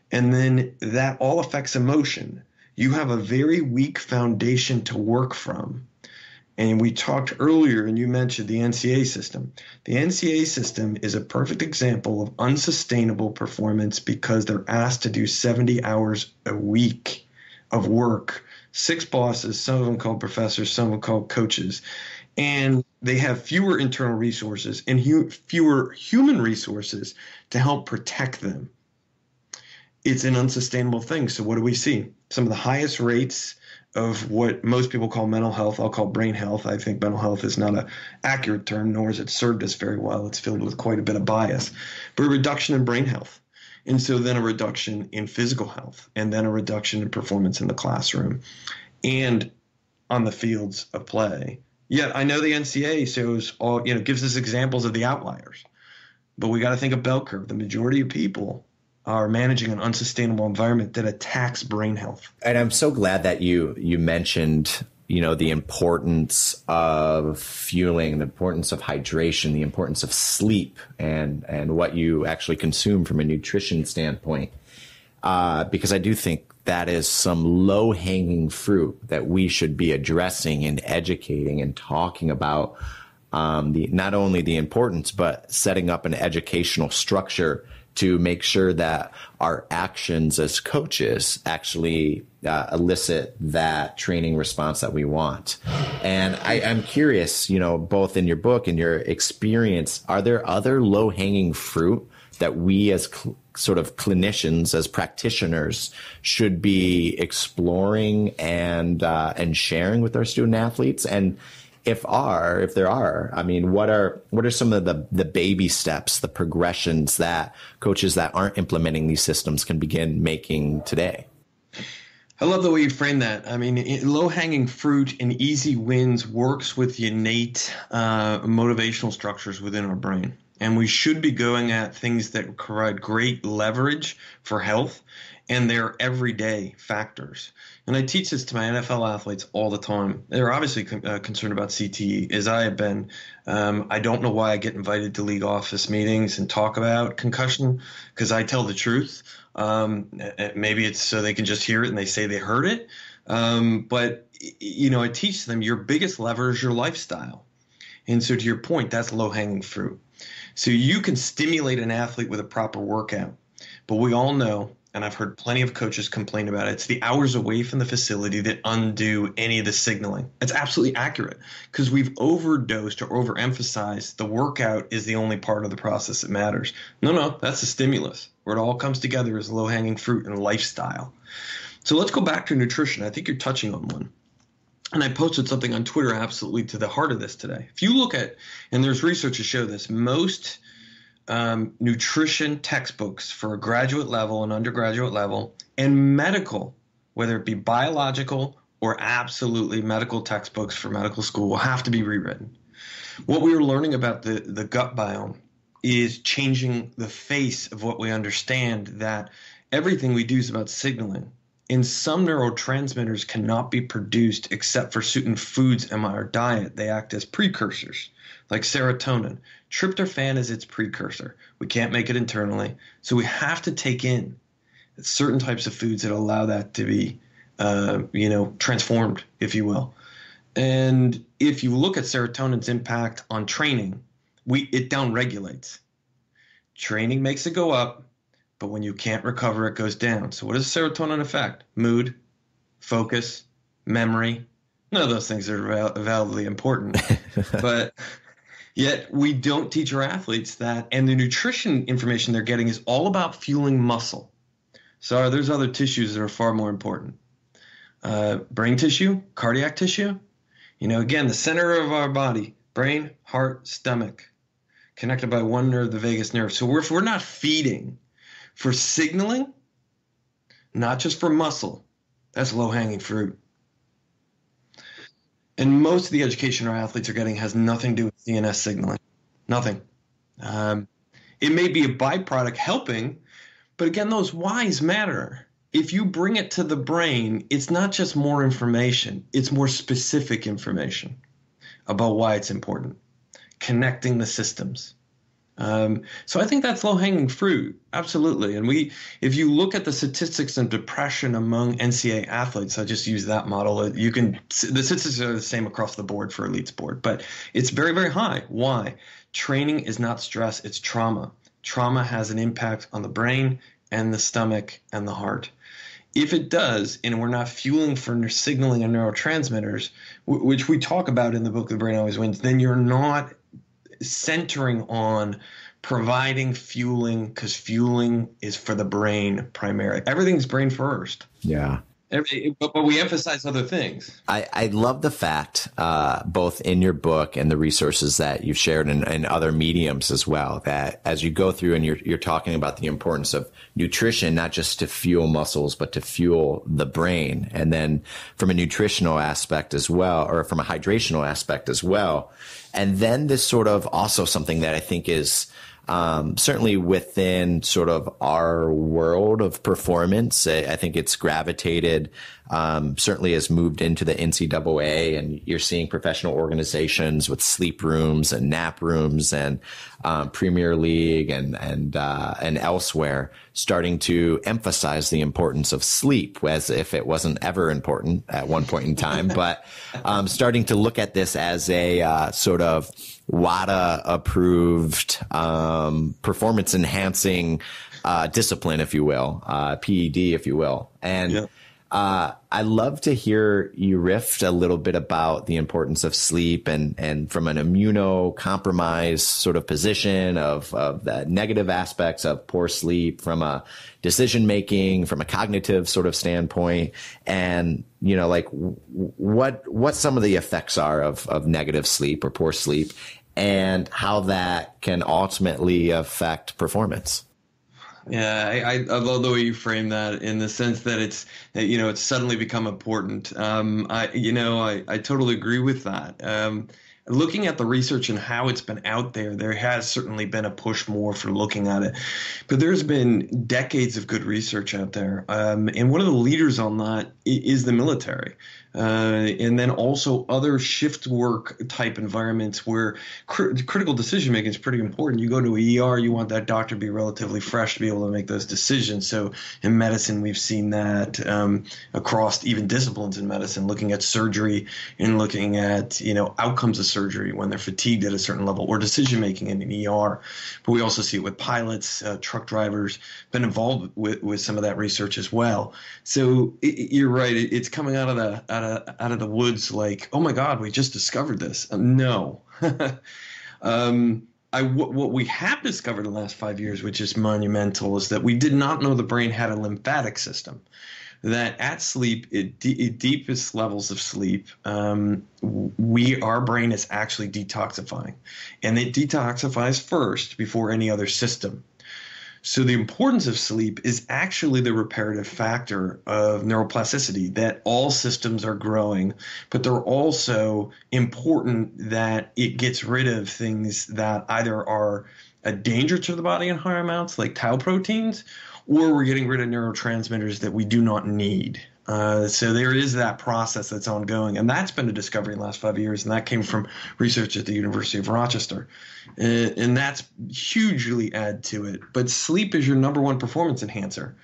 and then that all affects emotion. you have a very weak foundation to work from. And we talked earlier, and you mentioned the NCAA system. The NCAA system is a perfect example of unsustainable performance because they're asked to do 70 hours a week of work. 6 bosses, some of them called professors, some of them called coaches. And they have fewer internal resources and fewer human resources to help protect them. It's an unsustainable thing. So what do we see? Some of the highest rates of what most people call mental health, I'll call brain health. I think mental health is not an accurate term, nor has it served us very well. It's filled with quite a bit of bias. But a reduction in brain health. And so then a reduction in physical health, and then a reduction in performance in the classroom and on the fields of play. Yet I know the NCAA shows all, gives us examples of the outliers. But we got to think of bell curve. The majority of people are managing an unsustainable environment that attacks brain health. And I'm so glad that you mentioned, the importance of fueling, the importance of hydration, the importance of sleep, and what you actually consume from a nutrition standpoint. Because I do think that is some low-hanging fruit that we should be addressing and educating and talking about, not only the importance, but setting up an educational structure to make sure that our actions as coaches actually elicit that training response that we want. And I'm curious, both in your book and your experience, are there other low-hanging fruit that we as sort of clinicians, as practitioners, should be exploring and sharing with our student athletes? And if there are, I mean, what are some of the baby steps, the progressions that coaches that aren't implementing these systems can begin making today? I love the way you frame that. I mean, low-hanging fruit and easy wins works with the innate motivational structures within our brain. And we should be going at things that provide great leverage for health, and they're everyday factors. And I teach this to my NFL athletes all the time. They're obviously concerned about CTE, as I have been. I don't know why I get invited to league office meetings and talk about concussion, because I tell the truth. Maybe it's so they can just hear it and they say they heard it. But I teach them your biggest lever is your lifestyle. And so to your point, that's low-hanging fruit. So you can stimulate an athlete with a proper workout. But we all know, and I've heard plenty of coaches complain about it, it's the hours away from the facility that undo any of the signaling. It's absolutely accurate because we've overdosed or overemphasized the workout is the only part of the process that matters. No, that's the stimulus. Where it all comes together is low-hanging fruit and lifestyle. So let's go back to nutrition. I think you're touching on one. And I posted something on Twitter absolutely to the heart of this today. If you look at, and there's research to show this, most nutrition textbooks for a graduate level and undergraduate level and medical, whether it be biological or absolutely medical textbooks for medical school, will have to be rewritten. What we were learning about the gut biome is changing the face of what we understand, that everything we do is about signaling. And some neurotransmitters cannot be produced except for certain foods in our diet. They act as precursors, like serotonin. Tryptophan is its precursor. We can't make it internally. So we have to take in certain types of foods that allow that to be, transformed, if you will. And if you look at serotonin's impact on training, it downregulates. Training makes it go up. But when you can't recover, it goes down. So what does serotonin affect? Mood, focus, memory. None of those things are validly important. But yet we don't teach our athletes that. And the nutrition information they're getting is all about fueling muscle. So there's other tissues that are far more important. Brain tissue, cardiac tissue. Again, the center of our body, brain, heart, stomach, connected by one nerve, the vagus nerve. So if we're not feeding for signaling, not just for muscle, that's low-hanging fruit. And most of the education our athletes are getting has nothing to do with CNS signaling. Nothing. It may be a byproduct helping, but again, those whys matter. If you bring it to the brain, it's not just more information. It's more specific information about why it's important. Connecting the systems. So I think that's low-hanging fruit, absolutely. And if you look at the statistics of depression among NCAA athletes, I just use that model. The statistics are the same across the board for elite sport, but it's very, very high. Why? Training is not stress, it's trauma. Trauma has an impact on the brain and the stomach and the heart. If it does, and we're not fueling for signaling of neurotransmitters, which we talk about in the book The Brain Always Wins, then you're not centering on providing fueling, because fueling is for the brain primarily. Everything's brain first. Yeah. But we emphasize other things. I love the fact, both in your book and the resources that you've shared in other mediums as well, that as you go through and you're talking about the importance of nutrition, not just to fuel muscles, but to fuel the brain. And then from a nutritional aspect as well, or from a hydrational aspect as well. And then this sort of also something that I think is certainly within sort of our world of performance. I think it's gravitated, certainly has moved into the NCAA, and you're seeing professional organizations with sleep rooms and nap rooms and Premier League and elsewhere starting to emphasize the importance of sleep, as if it wasn't ever important at one point in time, but starting to look at this as a sort of WADA approved performance enhancing discipline, if you will, PED, if you will. And yeah. I love to hear you riff a little bit about the importance of sleep and from an immunocompromised sort of position of the negative aspects of poor sleep, from a decision making, from a cognitive sort of standpoint, and like what some of the effects are of negative sleep or poor sleep, and how that can ultimately affect performance. Yeah, I love the way you frame that, in the sense that it's suddenly become important. I totally agree with that. Looking at the research and how it's been out there has certainly been a push more for looking at it. But there's been decades of good research out there. And one of the leaders on that is the military. And then also other shift work type environments where critical decision making is pretty important. You go to an ER, you want that doctor to be relatively fresh to be able to make those decisions. So in medicine, we've seen that across even disciplines in medicine, looking at surgery and looking at outcomes of surgery when they're fatigued at a certain level, or decision making in an ER. But we also see it with pilots, truck drivers. Been involved with some of that research as well. So you're right. It's coming out of the woods like, oh my God, we just discovered this. No. What we have discovered in the last 5 years, which is monumental, is that we did not know the brain had a lymphatic system. That at sleep, at deepest levels of sleep, our brain is actually detoxifying. And it detoxifies first before any other system. So the importance of sleep is actually the reparative factor of neuroplasticity, that all systems are growing, but they're also important that it gets rid of things that either are a danger to the body in higher amounts, like tau proteins, or we're getting rid of neurotransmitters that we do not need. So there is that process that's ongoing, and that's been a discovery in the last 5 years, and that came from research at the University of Rochester, and that's hugely add to it. But sleep is your number one performance enhancer.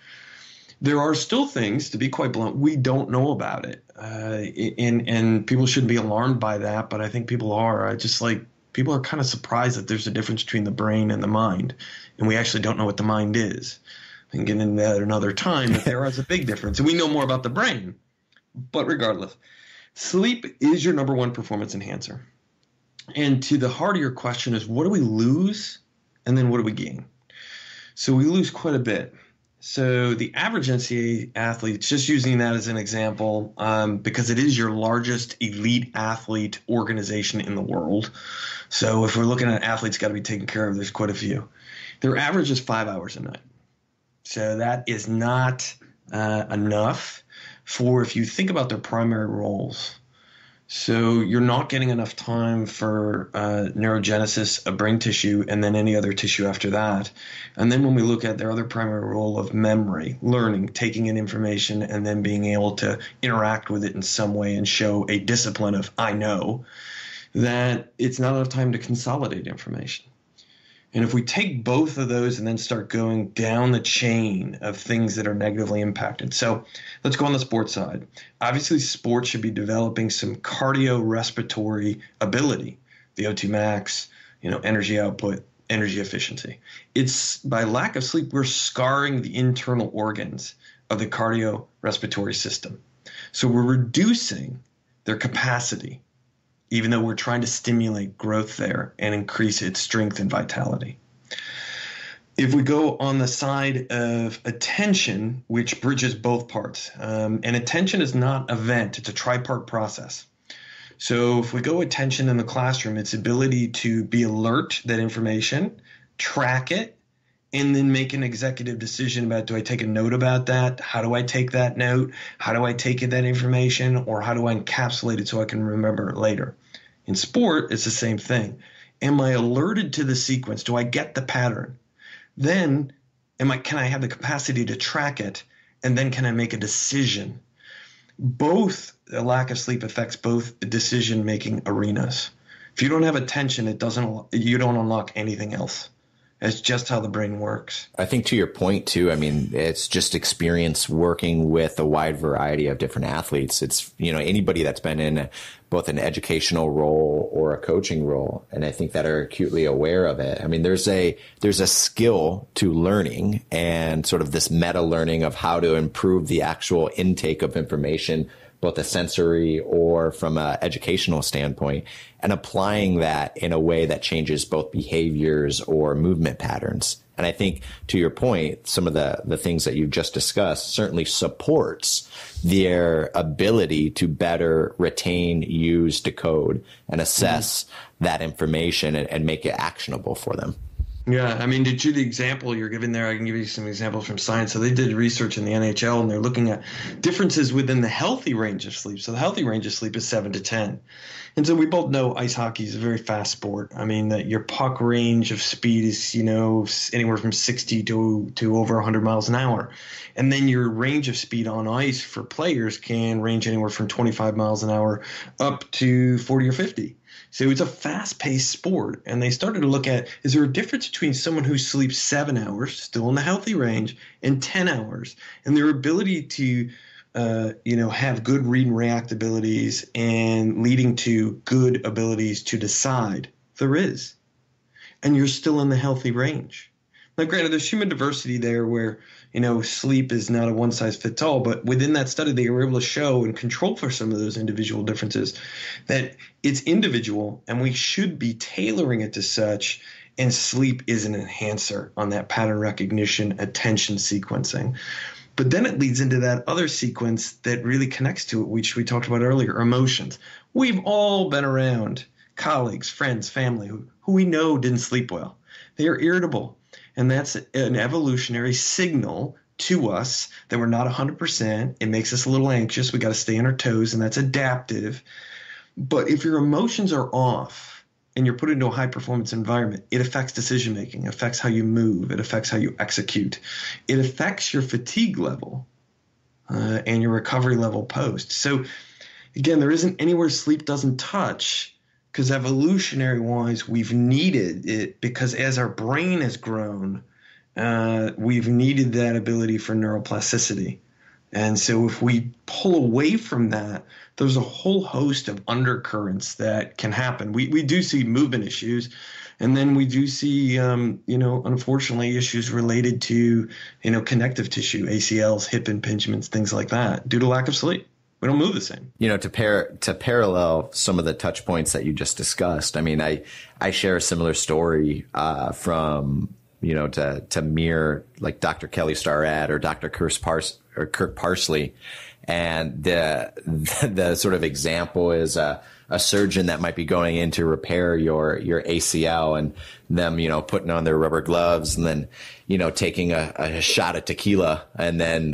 There are still things, to be quite blunt, we don't know about it, and people shouldn't be alarmed by that, but I think people are. People are kind of surprised that there's a difference between the brain and the mind, and we actually don't know what the mind is. And get into that another time, but there is a big difference. And we know more about the brain. But regardless, sleep is your number one performance enhancer. And to the heart of your question is, what do we lose? And then what do we gain? So we lose quite a bit. So the average NCAA athlete, just using that as an example, because it is your largest elite athlete organization in the world. So if we're looking at athletes got to be taken care of, there's quite a few. Their average is 5 hours a night. So that is not enough for, if you think about their primary roles. So you're not getting enough time for neurogenesis of brain tissue and then any other tissue after that. And then when we look at their other primary role of memory, learning, taking in information, and then being able to interact with it in some way and show a discipline of I know, that it's not enough time to consolidate information. And if we take both of those and then start going down the chain of things that are negatively impacted. So let's go on the sports side. Obviously, sports should be developing some cardiorespiratory ability, the O2 max, energy output, energy efficiency. It's by lack of sleep, we're scarring the internal organs of the cardiorespiratory system. So we're reducing their capacity, even though we're trying to stimulate growth there and increase its strength and vitality. If we go on the side of attention, which bridges both parts, and attention is not a vent, it's a tripart process. So if we go attention in the classroom, it's ability to be alert to that information, track it, and then make an executive decision about, do I take a note about that? How do I take that note? How do I take in that information? Or how do I encapsulate it so I can remember it later? In sport, it's the same thing. Am I alerted to the sequence? Do I get the pattern? Then can I have the capacity to track it? And then can I make a decision? Both a lack of sleep affects both decision-making arenas. If you don't have attention, you don't unlock anything else. It's just how the brain works. I think to your point, too, it's just experience working with a wide variety of different athletes. It's, anybody that's been in both an educational role or a coaching role, and I think that are acutely aware of it. There's a skill to learning and sort of this meta learning of how to improve the actual intake of information, both a sensory or from an educational standpoint, and applying that in a way that changes both behaviors or movement patterns. And I think, to your point, some of the things that you've just discussed certainly supports their ability to better retain, use, decode, and assess that information and make it actionable for them. Yeah, to the example you're giving there, I can give you some examples from science. So they did research in the NHL, and they're looking at differences within the healthy range of sleep. So the healthy range of sleep is 7 to 10. And so we both know ice hockey is a very fast sport. That your puck range of speed is, anywhere from 60 to over 100 miles an hour. And then your range of speed on ice for players can range anywhere from 25 miles an hour up to 40 or 50. So it's a fast-paced sport, and they started to look at, is there a difference between someone who sleeps 7 hours, still in the healthy range, and 10 hours, and their ability to, have good read and react abilities and leading to good abilities to decide? There is, and you're still in the healthy range. Now, granted, there's human diversity there where, sleep is not a one-size-fits-all, but within that study, they were able to show and control for some of those individual differences that it's individual, and we should be tailoring it to such, and sleep is an enhancer on that pattern recognition, attention sequencing. But then it leads into that other sequence that really connects to it, which we talked about earlier, emotions. We've all been around colleagues, friends, family who we know didn't sleep well. They are irritable. And that's an evolutionary signal to us that we're not 100%. It makes us a little anxious. We got to stay on our toes, and that's adaptive. But if your emotions are off and you're put into a high-performance environment, it affects decision-making, it affects how you move, it affects how you execute. It affects your fatigue level and your recovery level post. So, again, there isn't anywhere sleep doesn't touch, because evolutionary-wise, we've needed it, because as our brain has grown, we've needed that ability for neuroplasticity. And so if we pull away from that, there's a whole host of undercurrents that can happen. We do see movement issues, and then we do see, unfortunately, issues related to, connective tissue, ACLs, hip impingements, things like that, due to lack of sleep. We don't move the same. To parallel some of the touch points that you just discussed, I share a similar story from, to mirror like Dr. Kelly Starrett or Dr. Kirk Parsley. And the sort of example is a surgeon that might be going in to repair your ACL, and them, putting on their rubber gloves and then, taking a shot of tequila, and then,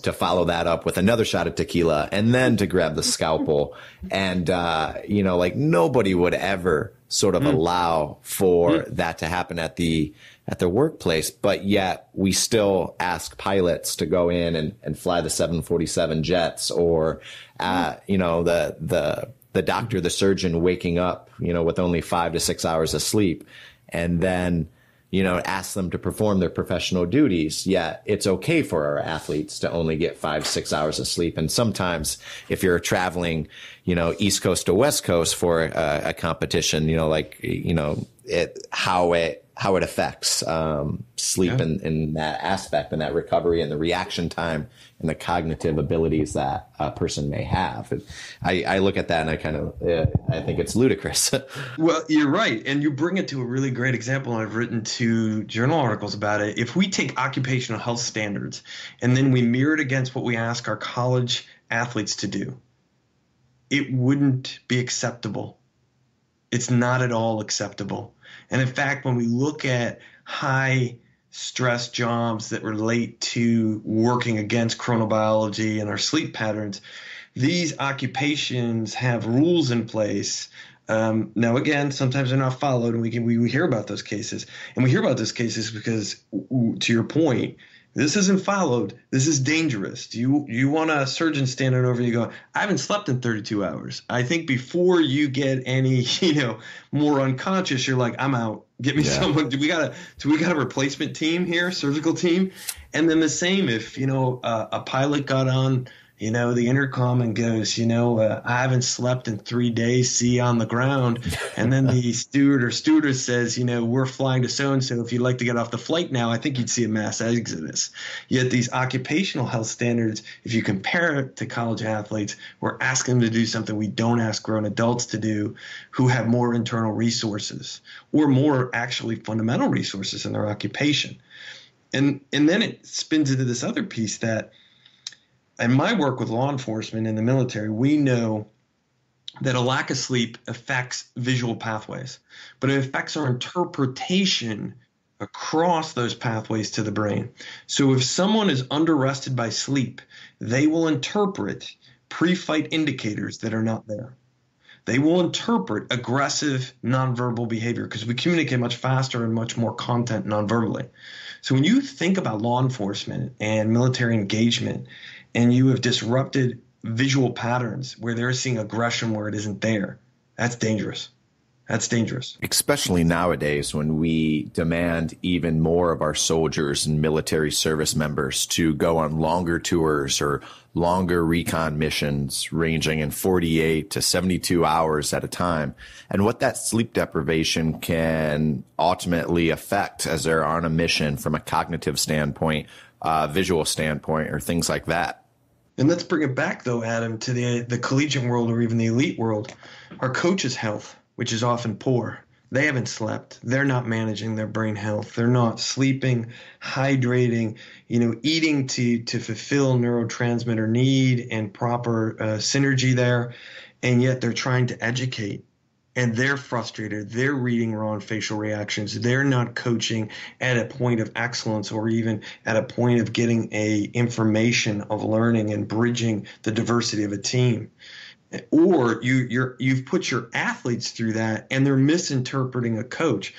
to follow that up with another shot of tequila, and then to grab the scalpel. And, like nobody would ever sort of allow for that to happen at the workplace, but yet we still ask pilots to go in and fly the 747 jets, or, the doctor, the surgeon waking up, with only 5 to 6 hours of sleep, and then ask them to perform their professional duties, yet it's okay for our athletes to only get 5-6 hours of sleep. And sometimes if you're traveling, East Coast to West Coast for a competition, how it affects sleep in that aspect and that recovery and the reaction time and the cognitive abilities that a person may have. I look at that and I think it's ludicrous. Well, you're right. And you bring it to a really great example. And I've written 2 journal articles about it. If we take occupational health standards and then we mirror it against what we ask our college athletes to do, it wouldn't be acceptable. It's not at all acceptable. And in fact, when we look at high stress jobs that relate to working against chronobiology and our sleep patterns, these occupations have rules in place. Now, again, sometimes they're not followed, and we hear about those cases. And we hear about those cases because, to your point, this isn't followed. This is dangerous. You want a surgeon standing over you going, I haven't slept in 32 hours. I think before you get any, more unconscious, you're like, I'm out. Get me someone. Do we got a replacement team here, surgical team? And then the same if, a pilot got on, the intercom and goes, I haven't slept in 3 days, see you on the ground. And then the steward or stewardess says, we're flying to so-and-so. If you'd like to get off the flight now, I think you'd see a mass exodus. Yet these occupational health standards, if you compare it to college athletes, we're asking them to do something we don't ask grown adults to do who have more internal resources or more actually fundamental resources in their occupation. And then it spins into this other piece that, in my work with law enforcement and the military, we know that a lack of sleep affects visual pathways, but it affects our interpretation across those pathways to the brain. So if someone is under-rested by sleep, they will interpret pre-fight indicators that are not there. They will interpret aggressive nonverbal behavior because we communicate much faster and much more content nonverbally. So when you think about law enforcement and military engagement, and you have disrupted visual patterns where they're seeing aggression where it isn't there, that's dangerous. That's dangerous. Especially nowadays when we demand even more of our soldiers and military service members to go on longer tours or longer recon missions ranging in 48 to 72 hours at a time, and what that sleep deprivation can ultimately affect as they're on a mission from a cognitive standpoint, visual standpoint, or things like that. And let's bring it back, though, Adam, to the collegiate world or even the elite world. Our coaches' health, which is often poor, they haven't slept. They're not managing their brain health. They're not sleeping, hydrating, eating to fulfill neurotransmitter need and proper synergy there. And yet they're trying to educate. And they're frustrated. They're reading wrong facial reactions. They're not coaching at a point of excellence or even at a point of getting a information of learning and bridging the diversity of a team. Or you've put your athletes through that and they're misinterpreting a coach.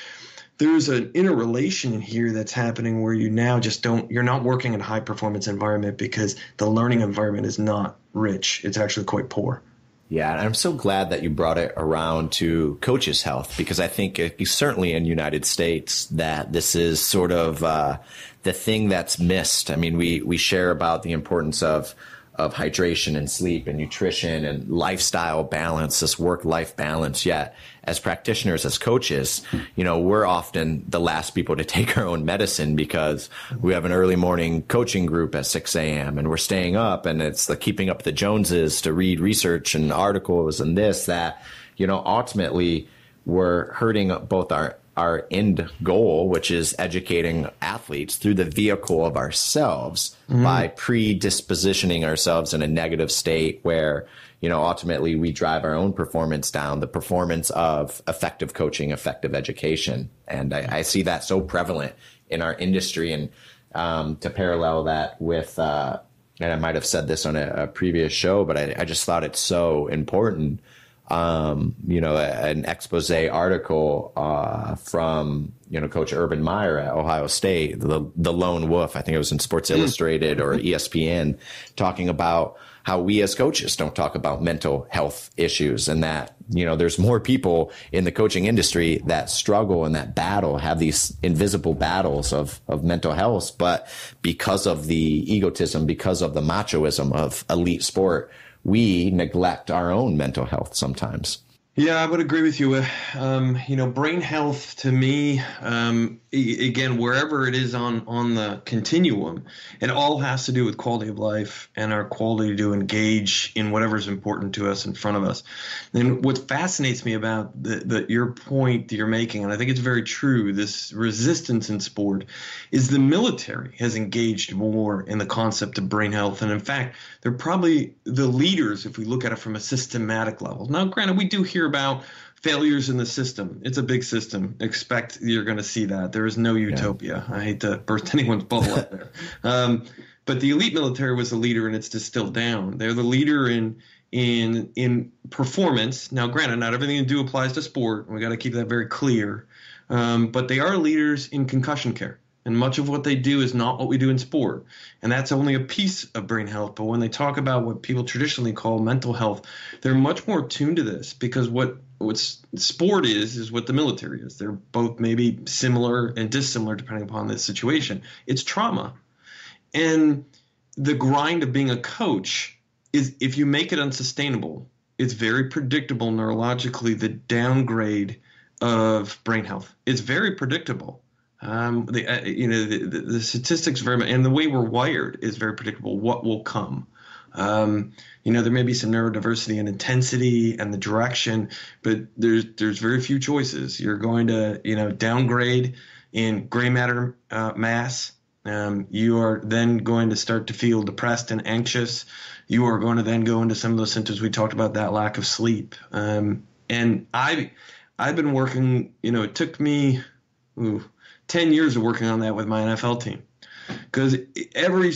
There's an interrelation in here that's happening where you're not working in a high performance environment because the learning environment is not rich. It's actually quite poor. Yeah, and I'm so glad that you brought it around to coaches' health, because I think certainly in the United States that this is sort of the thing that's missed. I mean, we share about the importance of hydration and sleep and nutrition and lifestyle balance, this work-life balance. Yet as practitioners, as coaches, we're often the last people to take our own medicine because we have an early morning coaching group at 6 a.m. and we're staying up, and it's the keeping up the Joneses to read research and articles and this, that, ultimately we're hurting both our end goal, which is educating athletes through the vehicle of ourselves by predispositioning ourselves in a negative state where, ultimately we drive our own performance down, the performance of effective coaching, effective education. And I see that so prevalent in our industry. And to parallel that with, and I might have said this on a previous show, but I just thought it's so important. An expose article from, Coach Urban Meyer at Ohio State, the lone wolf, I think it was in Sports Illustrated or ESPN, talking about how we as coaches don't talk about mental health issues, and that, there's more people in the coaching industry that struggle and that battle, have these invisible battles of mental health. But because of the egotism, because of the machoism of elite sport, we neglect our own mental health sometimes. Yeah, I would agree with you. Brain health to me, again, wherever it is on the continuum, it all has to do with quality of life and our quality to engage in whatever is important to us in front of us. And what fascinates me about your point that you're making, and I think it's very true, this resistance in sport, is the military has engaged more in the concept of brain health. And in fact, they're probably the leaders if we look at it from a systematic level. Now, granted, we do hear about failures in the system. It's a big system. Expect you're going to see that. There is no utopia. Yeah. I hate to burst anyone's bubble up there. But the elite military was the leader, and it's distilled down. They're the leader in performance. Now, granted, not everything you do applies to sport. We got to keep that very clear. But they are leaders in concussion care. And much of what they do is not what we do in sport. And that's only a piece of brain health. But when they talk about what people traditionally call mental health, they're much more tuned to this, because what sport is what the military is. They're both maybe similar and dissimilar depending upon the situation. It's trauma. And the grind of being a coach is, if you make it unsustainable, it's very predictable neurologically, the downgrade of brain health. It's very predictable. The statistics very much, and the way we're wired is very predictable. What will come? There may be some neurodiversity and intensity and the direction, but there's very few choices. You're going to downgrade in gray matter mass. You are then going to start to feel depressed and anxious. You are going to then go into some of those symptoms we talked about, that lack of sleep. And I've been working. It took me 10 years of working on that with my NFL team, because every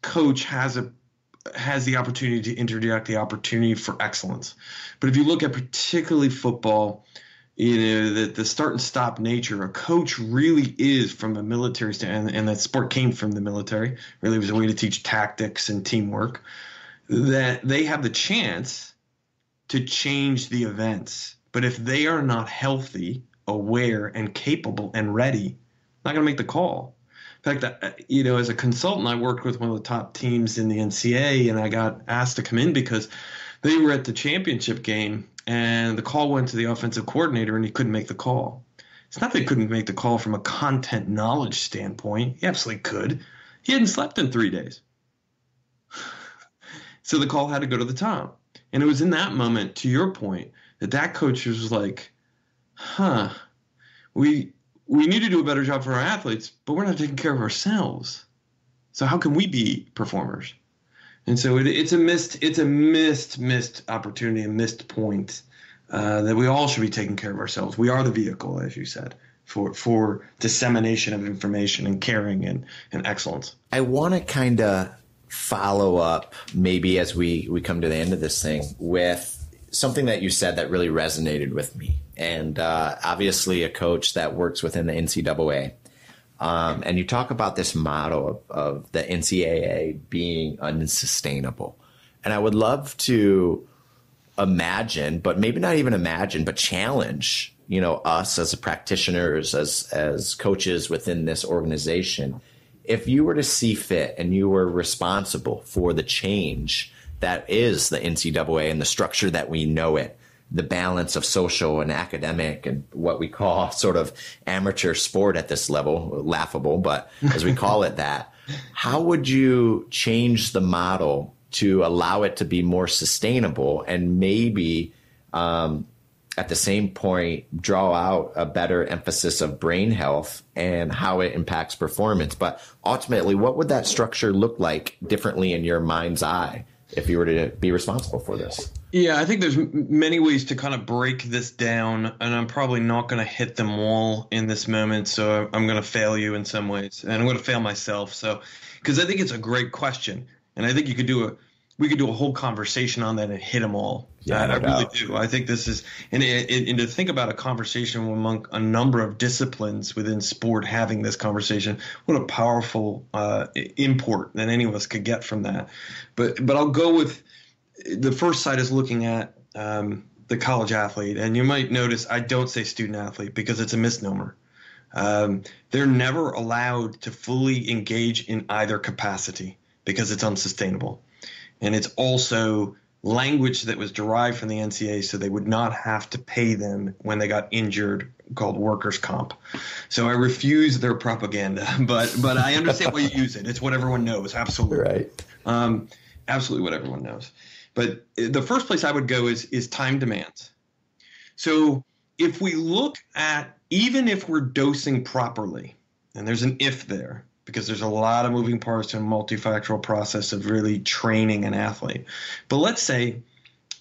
coach has the opportunity to interject the opportunity for excellence. But if you look at particularly football, the start and stop nature, a coach really is from a military standpoint, and that sport came from the military, really was a way to teach tactics and teamwork, that they have the chance to change the events. But if they are not healthy, aware, and capable and ready, not going to make the call. In fact, as a consultant, I worked with one of the top teams in the NCAA, and I got asked to come in because they were at the championship game, and the call went to the offensive coordinator, and he couldn't make the call. It's not that he couldn't make the call from a content knowledge standpoint. He absolutely could. He hadn't slept in 3 days. So the call had to go to the top. And it was in that moment, to your point, that coach was like, we need to do a better job for our athletes, but we're not taking care of ourselves. So how can we be performers? And so it's a missed opportunity, a missed point, that we all should be taking care of ourselves. We are the vehicle, as you said, for dissemination of information and caring and excellence. I want to kind of follow up, maybe as we come to the end of this thing, with something that you said that really resonated with me. And obviously a coach that works within the NCAA. And you talk about this model of the NCAA being unsustainable. And I would love to imagine, but maybe not even imagine, but challenge, us as practitioners, as coaches within this organization. If you were to see fit and you were responsible for the change that is the NCAA and the structure that we know it, the balance of social and academic and what we call sort of amateur sport at this level, laughable, but as we call it that, how would you change the model to allow it to be more sustainable and maybe at the same point draw out a better emphasis of brain health and how it impacts performance? But ultimately, what would that structure look like differently in your mind's eye if you were to be responsible for this? Yeah, I think there's many ways to kind of break this down, and I'm probably not going to hit them all in this moment, so I'm going to fail you in some ways, and I'm going to fail myself. So, because I think it's a great question, and I think you could do we could do a whole conversation on that and hit them all. Yeah, I really do. I think this is, and to think about a conversation among a number of disciplines within sport, having this conversation, what a powerful import that any of us could get from that. But I'll go with the first side is looking at the college athlete, and you might notice I don't say student athlete because it's a misnomer. They're never allowed to fully engage in either capacity because it's unsustainable. And it's also language that was derived from the NCAA so they would not have to pay them when they got injured, called workers' comp. So I refuse their propaganda, but I understand why you use it. It's what everyone knows. Absolutely. Right. Absolutely what everyone knows. But the first place I would go is time demands. So if we look at, even if we're dosing properly, and there's an if there, because there's a lot of moving parts to a multifactorial process of really training an athlete. But let's say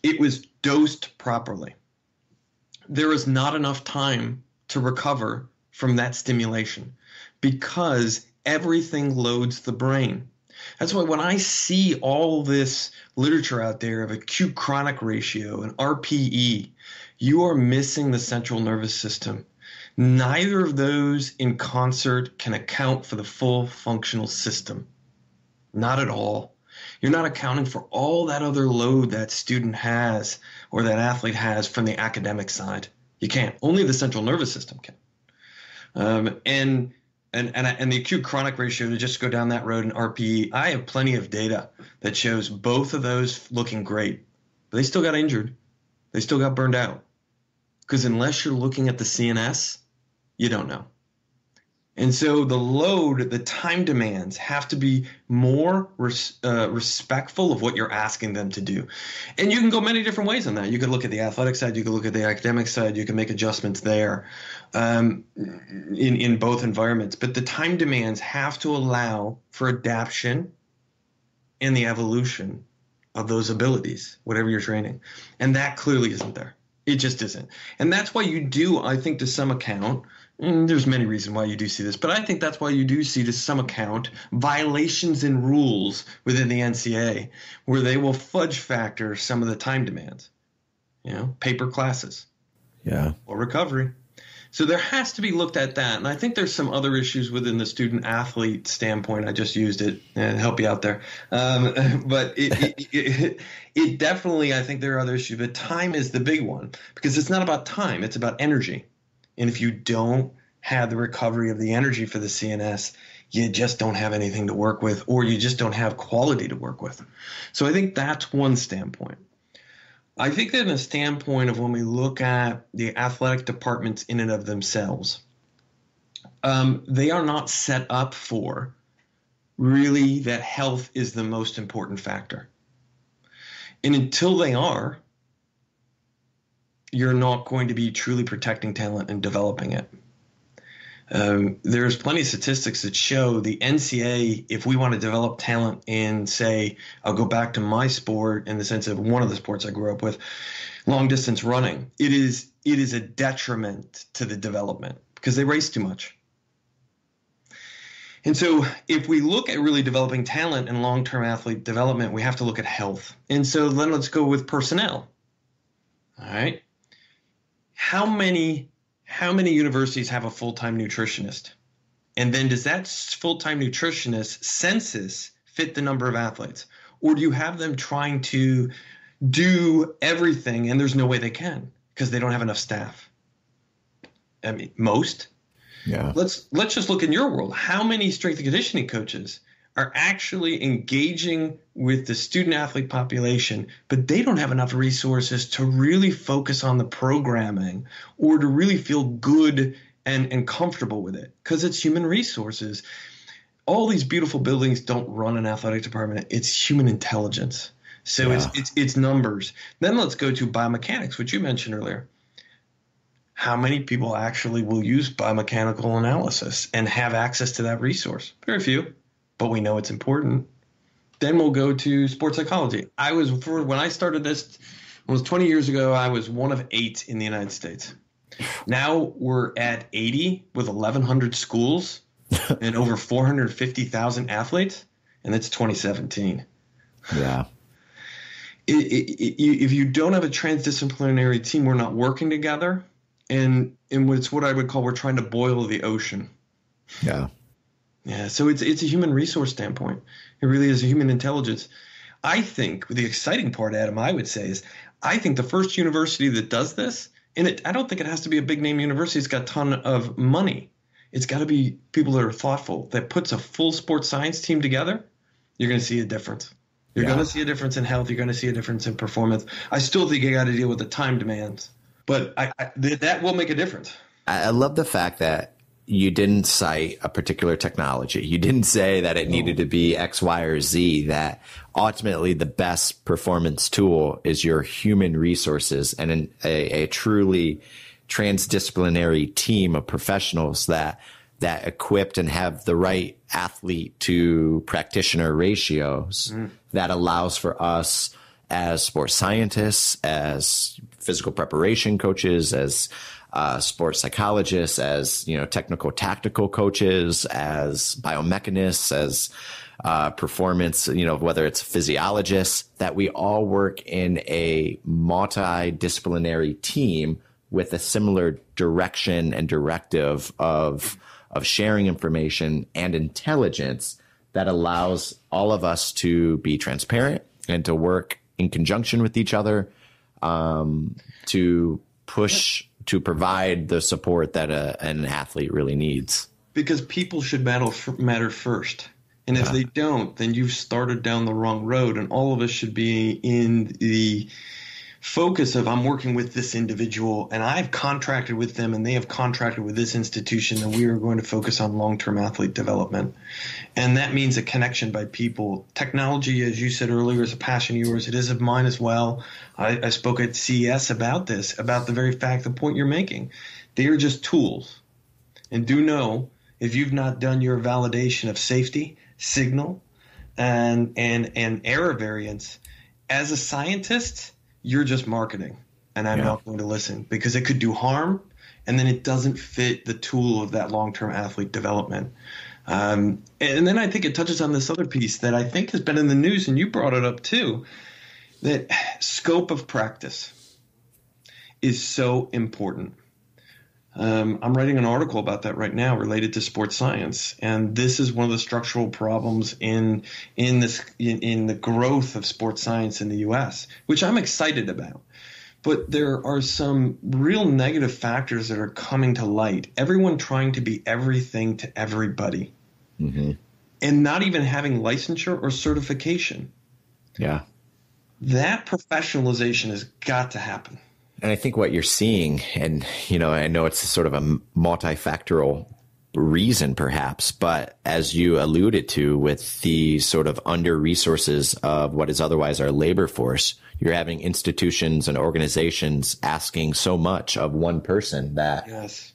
it was dosed properly. There is not enough time to recover from that stimulation because everything loads the brain. That's why when I see all this literature out there of acute chronic ratio and RPE, you are missing the central nervous system. Neither of those in concert can account for the full functional system. Not at all. You're not accounting for all that other load that student has or that athlete has from the academic side. You can't. Only the central nervous system can. And the acute chronic ratio, to just go down that road in RPE, I have plenty of data that shows both of those looking great, but they still got injured. They still got burned out. Because unless you're looking at the CNS, you don't know. And so the load, the time demands have to be more respectful of what you're asking them to do. And you can go many different ways on that. You could look at the athletic side. You could look at the academic side. You can make adjustments there in both environments. But the time demands have to allow for adaptation and the evolution of those abilities, whatever you're training. And that clearly isn't there. It just isn't. And that's why you do, I think, to some account, and there's many reasons why you do see this, but I think that's why you do see, to some account, violations in rules within the NCAA where they will fudge factor some of the time demands, paper classes, or recovery. So there has to be looked at that. And I think there's some other issues within the student athlete standpoint. I just used it and help you out there. But it definitely, I think there are other issues, but time is the big one because it's not about time. It's about energy. And if you don't have the recovery of the energy for the CNS, you just don't have anything to work with, or you just don't have quality to work with. So I think that's one standpoint. I think that in a standpoint of when we look at the athletic departments in and of themselves, they are not set up for really that health is the most important factor. And until they are, you're not going to be truly protecting talent and developing it. There's plenty of statistics that show the NCAA, if we want to develop talent in, say, I'll go back to my sport in the sense of one of the sports I grew up with, long distance running, it is a detriment to the development because they race too much. And so if we look at really developing talent and long-term athlete development, we have to look at health. And so then let's go with personnel. All right. How many universities have a full-time nutritionist? And then does that full-time nutritionist census fit the number of athletes? Or do you have them trying to do everything and there's no way they can because they don't have enough staff? I mean, most. Yeah. Let's just look in your world. How many strength and conditioning coaches are actually engaging with the student athlete population, but they don't have enough resources to really focus on the programming or to really feel good and comfortable with it because it's human resources. All these beautiful buildings don't run an athletic department. It's human intelligence. So it's numbers. Then let's go to biomechanics, which you mentioned earlier. How many people actually will use biomechanical analysis and have access to that resource? Very few. But we know it's important. Then we'll go to sports psychology. When I started this, almost 20 years ago, I was one of 8 in the United States. Now we're at 80 with 1,100 schools and over 450,000 athletes, and it's 2017. Yeah. if you don't have a transdisciplinary team, we're not working together. And it's what I would call we're trying to boil the ocean. Yeah. Yeah. So it's a human resource standpoint. It really is a human intelligence. I think the exciting part, Adam, I would say is I think the first university that does this, and I don't think it has to be a big name university. It's got a ton of money. It's got to be people that are thoughtful, that puts a full sports science team together. You're going to see a difference. You're going to see a difference in health. You're going to see a difference in performance. I still think you got to deal with the time demands. But that will make a difference. I love the fact that you didn't cite a particular technology. You didn't say that it needed to be X, Y, or Z, that ultimately the best performance tool is your human resources and a truly transdisciplinary team of professionals that equipped and have the right athlete to practitioner ratios that allows for us as sports scientists, as physical preparation coaches, as sports psychologists, as technical tactical coaches, as biomechanists, as performance, whether it's physiologists, that we all work in a multidisciplinary team with a similar direction and directive of sharing information and intelligence that allows all of us to be transparent and to work in conjunction with each other, to provide the support that an athlete really needs. Because people should matter first. And if they don't, then you've started down the wrong road. And all of us should be in the focus of I'm working with this individual and I've contracted with them and they have contracted with this institution, and we are going to focus on long-term athlete development. And that means a connection by people. Technology, as you said earlier, is a passion of yours. It is of mine as well. I spoke at CES about this, about the very fact, the point you're making. They are just tools. And do know, if you've not done your validation of safety, signal, and error variance, as a scientist, you're just marketing, and I'm not going to listen because it could do harm, and then it doesn't fit the tool of that long-term athlete development. And then I think it touches on this other piece that I think has been in the news, and you brought it up too, that scope of practice is so important. I'm writing an article about that right now related to sports science, and this is one of the structural problems in the growth of sports science in the U.S., which I'm excited about. But there are some real negative factors that are coming to light. Everyone trying to be everything to everybody, and not even having licensure or certification. Yeah, that professionalization has got to happen. And I think what you're seeing, and, I know it's sort of a multifactorial reason perhaps, but as you alluded to with the sort of under resources of what is otherwise our labor force, you're having institutions and organizations asking so much of one person that,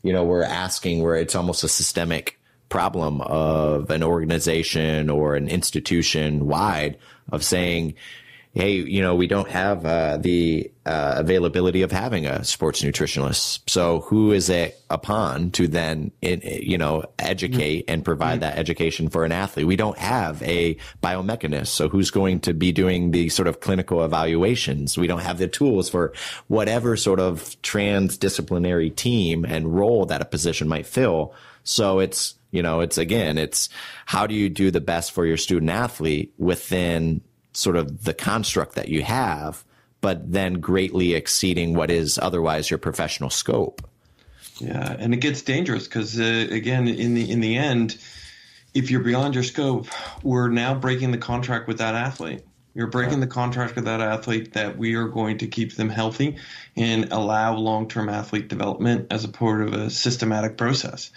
we're asking where it's almost a systemic problem of an organization or an institution wide of saying, hey, we don't have the availability of having a sports nutritionalist. So who is it upon to then, educate and provide that education for an athlete? We don't have a biomechanist. So who's going to be doing the sort of clinical evaluations? We don't have the tools for whatever sort of transdisciplinary team and role that a position might fill. So it's how do you do the best for your student athlete within sort of the construct that you have, but then greatly exceeding what is otherwise your professional scope. Yeah, and it gets dangerous because, again, in the end, if you're beyond your scope, we're now breaking the contract with that athlete. You're breaking the contract with that athlete that we are going to keep them healthy and allow long-term athlete development as a part of a systematic process.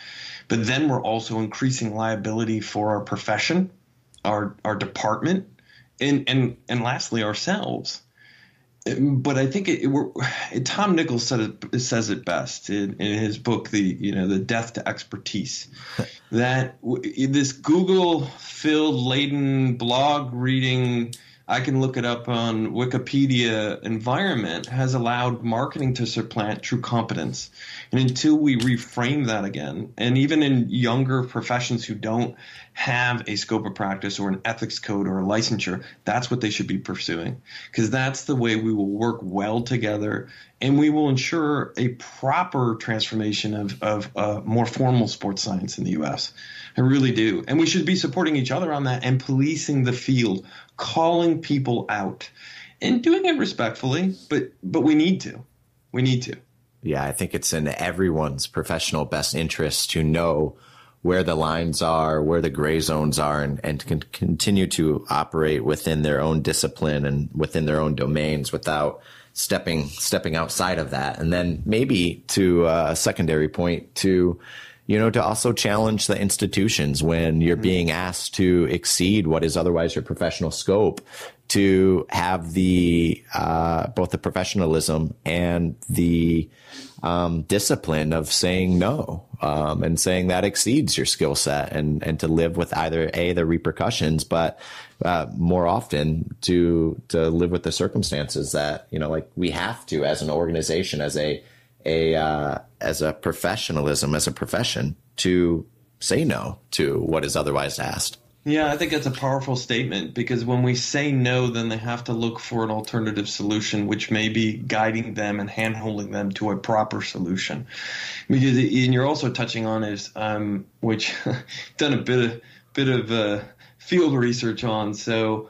But then we're also increasing liability for our profession, our department, and lastly, ourselves. But I think Tom Nichols says it best in his book, the Death to Expertise, that this Google-filled, laden, blog-reading I can look it up on Wikipedia. Environment has allowed marketing to supplant true competence. And until we reframe that again, and even in younger professions who don't have a scope of practice or an ethics code or a licensure, that's what they should be pursuing, because that's the way we will work well together, and we will ensure a proper transformation of more formal sports science in the U.S. I really do. And we should be supporting each other on that and policing the field, calling people out and doing it respectfully. But we need to. We need to. Yeah, I think it's in everyone's professional best interest to know where the lines are, where the gray zones are, and can continue to operate within their own discipline and within their own domains without stepping outside of that. And then maybe to a secondary point, to also challenge the institutions when you're being asked to exceed what is otherwise your professional scope, to have the both the professionalism and the discipline of saying no, and saying that exceeds your skill set, and to live with either the repercussions, but more often to live with the circumstances that, like we have to, as an organization, as a professionalism, as a profession, to say no to what is otherwise asked. Yeah, I think that's a powerful statement, because when we say no, then they have to look for an alternative solution, which may be guiding them and handholding them to a proper solution. Because, and you're also touching on is, which done a bit of field research on. So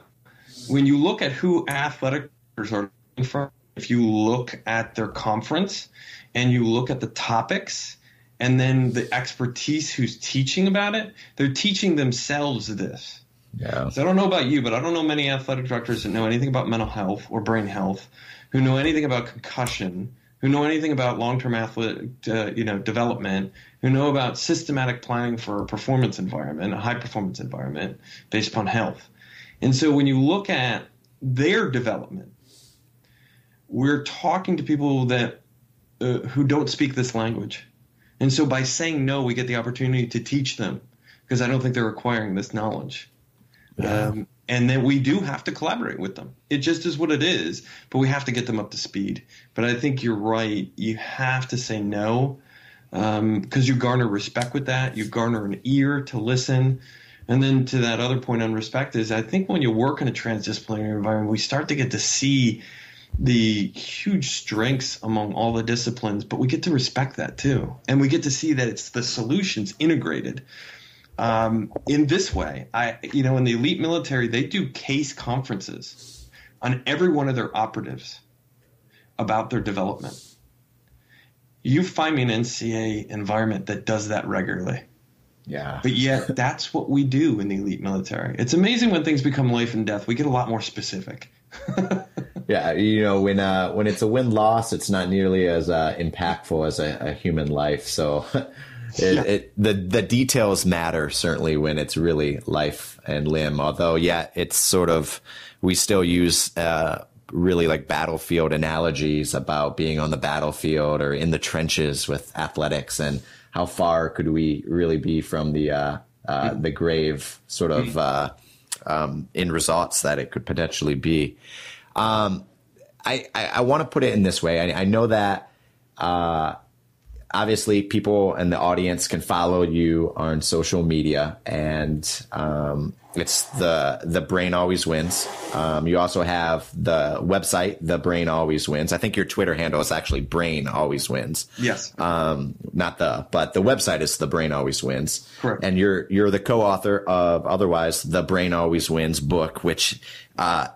when you look at who athletic directors are looking for, if you look at their conference and you look at the topics, and then the expertise who's teaching about it, they're teaching themselves this. Yeah. So I don't know about you, but I don't know many athletic directors that know anything about mental health or brain health, who know anything about concussion, who know anything about long-term athletic development, who know about systematic planning for a performance environment, a high-performance environment based upon health. And so when you look at their development, we're talking to people that who don't speak this language. And so by saying no, we get the opportunity to teach them, because I don't think they're acquiring this knowledge. Yeah. And then we do have to collaborate with them. It just is what it is, but we have to get them up to speed. But I think you're right. You have to say no, because you garner respect with that. You garner an ear to listen. And then to that other point on respect is, I think when you work in a transdisciplinary environment, we start to get to see the huge strengths among all the disciplines, but we get to respect that too. And we get to see that it's the solutions integrated in this way. In the elite military, they do case conferences on every one of their operatives about their development. You find me an NCA environment that does that regularly. Yeah. But yet that's what we do in the elite military. It's amazing when things become life and death. We get a lot more specific. Yeah, when it's a win-loss, it's not nearly as impactful as a human life. So the details matter, certainly, when it's really life and limb. Although, it's sort of, we still use really like battlefield analogies about being on the battlefield or in the trenches with athletics, and how far could we really be from the grave sort of in results that it could potentially be. I want to put it in this way. I know that obviously people in the audience can follow you on social media, and it's the Brain Always Wins. You also have the website, The Brain Always Wins. I think your Twitter handle is actually Brain Always Wins. Yes. But the website is The Brain Always Wins. Correct. And you're the co-author of otherwise The Brain Always Wins book, which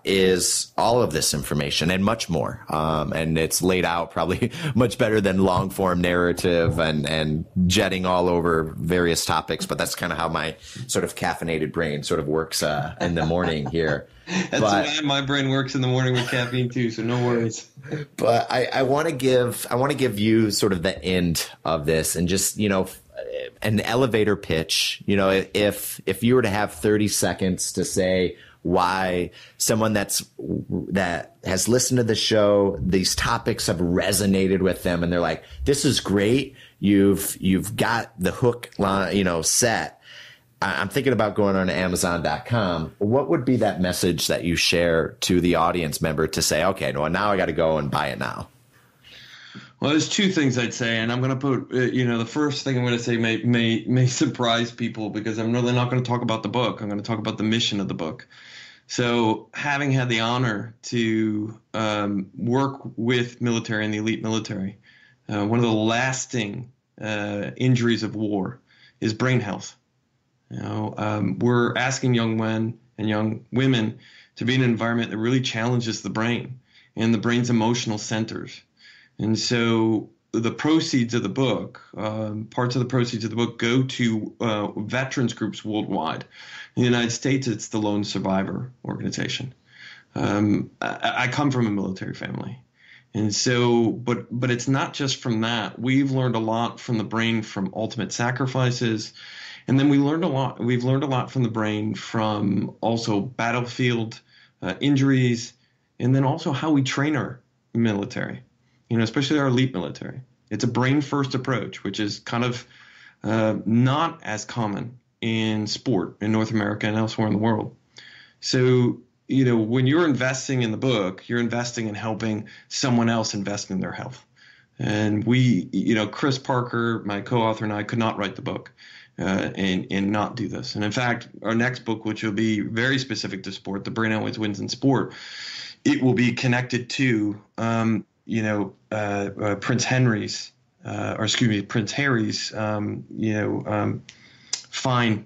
is all of this information and much more. And it's laid out probably much better than long form narrative and jetting all over various topics. But that's kind of how my sort of caffeinated brain sort of works in the morning here. That's why my brain works in the morning with caffeine too, so no worries. But I want to give you sort of the end of this, and just, an elevator pitch. If you were to have 30 seconds to say why someone that has listened to the show, these topics have resonated with them, and they're like, this is great. You've got the hook line, set. I'm thinking about going on Amazon.com. What would be that message that you share to the audience member to say, okay, well, now I got to go and buy it now? Well, there's two things I'd say, and I'm going to put, the first thing I'm going to say may surprise people, because I'm really not going to talk about the book. I'm going to talk about the mission of the book. So having had the honor to work with military and the elite military, one of the lasting injuries of war is brain health. We're asking young men and young women to be in an environment that really challenges the brain and the brain's emotional centers. And so the proceeds of the book, parts of the proceeds of the book, go to veterans groups worldwide. In the United States, it's the Lone Survivor Organization. I come from a military family. And so, but it's not just from that. We've learned a lot from the brain from ultimate sacrifices. And then we've learned a lot from the brain from also battlefield injuries, and then also how we train our military, especially our elite military. It's a brain-first approach, which is kind of not as common in sport in North America and elsewhere in the world. So, when you're investing in the book, you're investing in helping someone else invest in their health. And we, Chris Parker, my co-author, and I could not write the book and not do this. And in fact, our next book, which will be very specific to sport, The Brain Always Wins in Sport, it will be connected to, Prince Harry's, fine,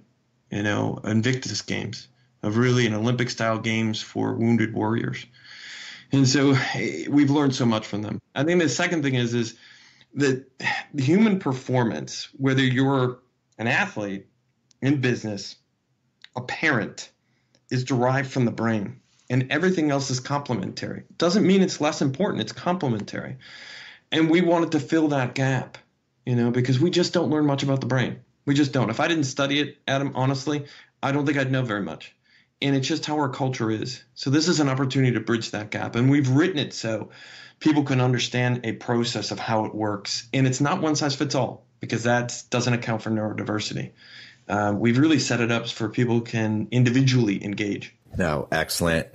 Invictus Games, of really an Olympic-style games for wounded warriors. And so we've learned so much from them. I think the second thing is that the human performance, whether you're an athlete, in business, a parent, is derived from the brain, and everything else is complementary. It doesn't mean it's less important. It's complementary. And we wanted to fill that gap, because we just don't learn much about the brain. We just don't. If I didn't study it, Adam, honestly, I don't think I'd know very much. And it's just how our culture is. So this is an opportunity to bridge that gap. And we've written it so people can understand a process of how it works. And it's not one size fits all, because that doesn't account for neurodiversity. We've really set it up for people who can individually engage. No, excellent.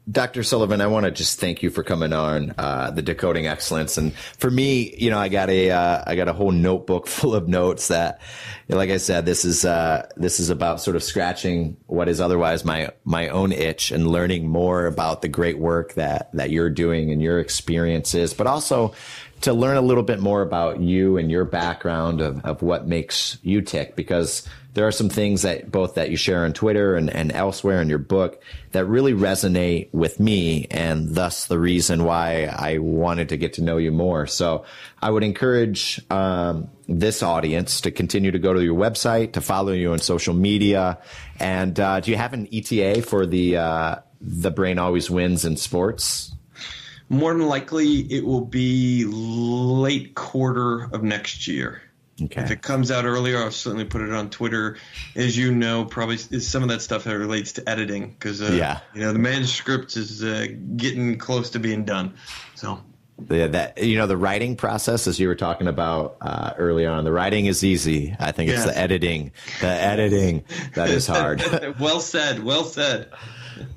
Dr. Sullivan, I want to just thank you for coming on the Decoding Excellence. And for me, I got a whole notebook full of notes that, like I said, this is about sort of scratching what is otherwise my own itch and learning more about the great work that you're doing and your experiences, but also to learn a little bit more about you and your background of what makes you tick, because there are some things that you share on Twitter and elsewhere in your book that really resonate with me, and thus the reason why I wanted to get to know you more. So I would encourage this audience to continue to go to your website, to follow you on social media. And do you have an ETA for the Brain Always Wins in Sports? More than likely, it will be late quarter of next year. Okay. If it comes out earlier, I'll certainly put it on Twitter. As you know, probably some of that stuff that relates to editing, because the manuscript is getting close to being done. So the writing process, as you were talking about earlier on, the writing is easy. I think it's the editing that is hard. Well said. Well said.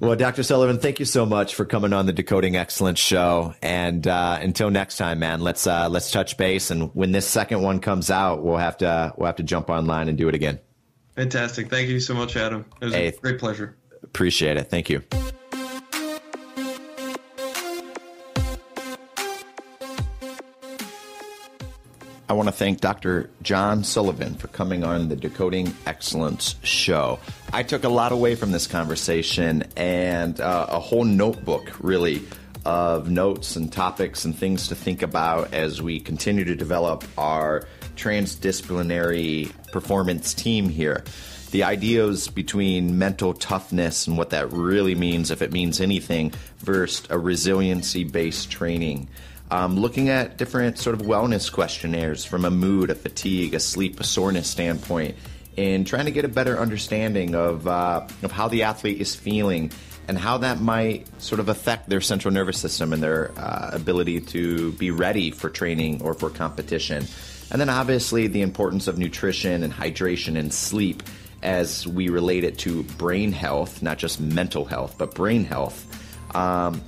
Well, Dr. Sullivan, thank you so much for coming on the Decoding Excellence show. And until next time, man, let's touch base. And when this second one comes out, we'll have to jump online and do it again. Fantastic. Thank you so much, Adam. It was a great pleasure. Appreciate it. Thank you. I want to thank Dr. John Sullivan for coming on the Decoding Excellence show. I took a lot away from this conversation, and a whole notebook, really, of notes and topics and things to think about as we continue to develop our transdisciplinary performance team here. The ideas between mental toughness and what that really means, if it means anything, versus a resiliency-based training. Looking at different sort of wellness questionnaires from a mood, a fatigue, a sleep, a soreness standpoint, and trying to get a better understanding of how the athlete is feeling and how that might sort of affect their central nervous system and their ability to be ready for training or for competition. And then obviously the importance of nutrition and hydration and sleep as we relate it to brain health, not just mental health, but brain health,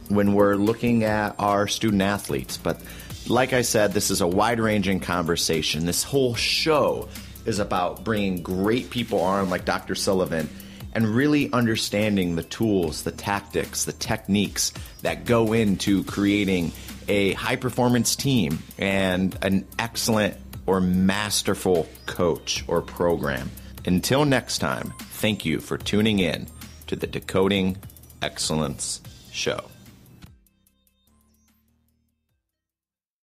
when we're looking at our student athletes. But like I said, this is a wide-ranging conversation. This whole show is about bringing great people on like Dr. Sullivan and really understanding the tools, the tactics, the techniques that go into creating a high-performance team and an excellent or masterful coach or program. Until next time, thank you for tuning in to the Decoding Excellence show.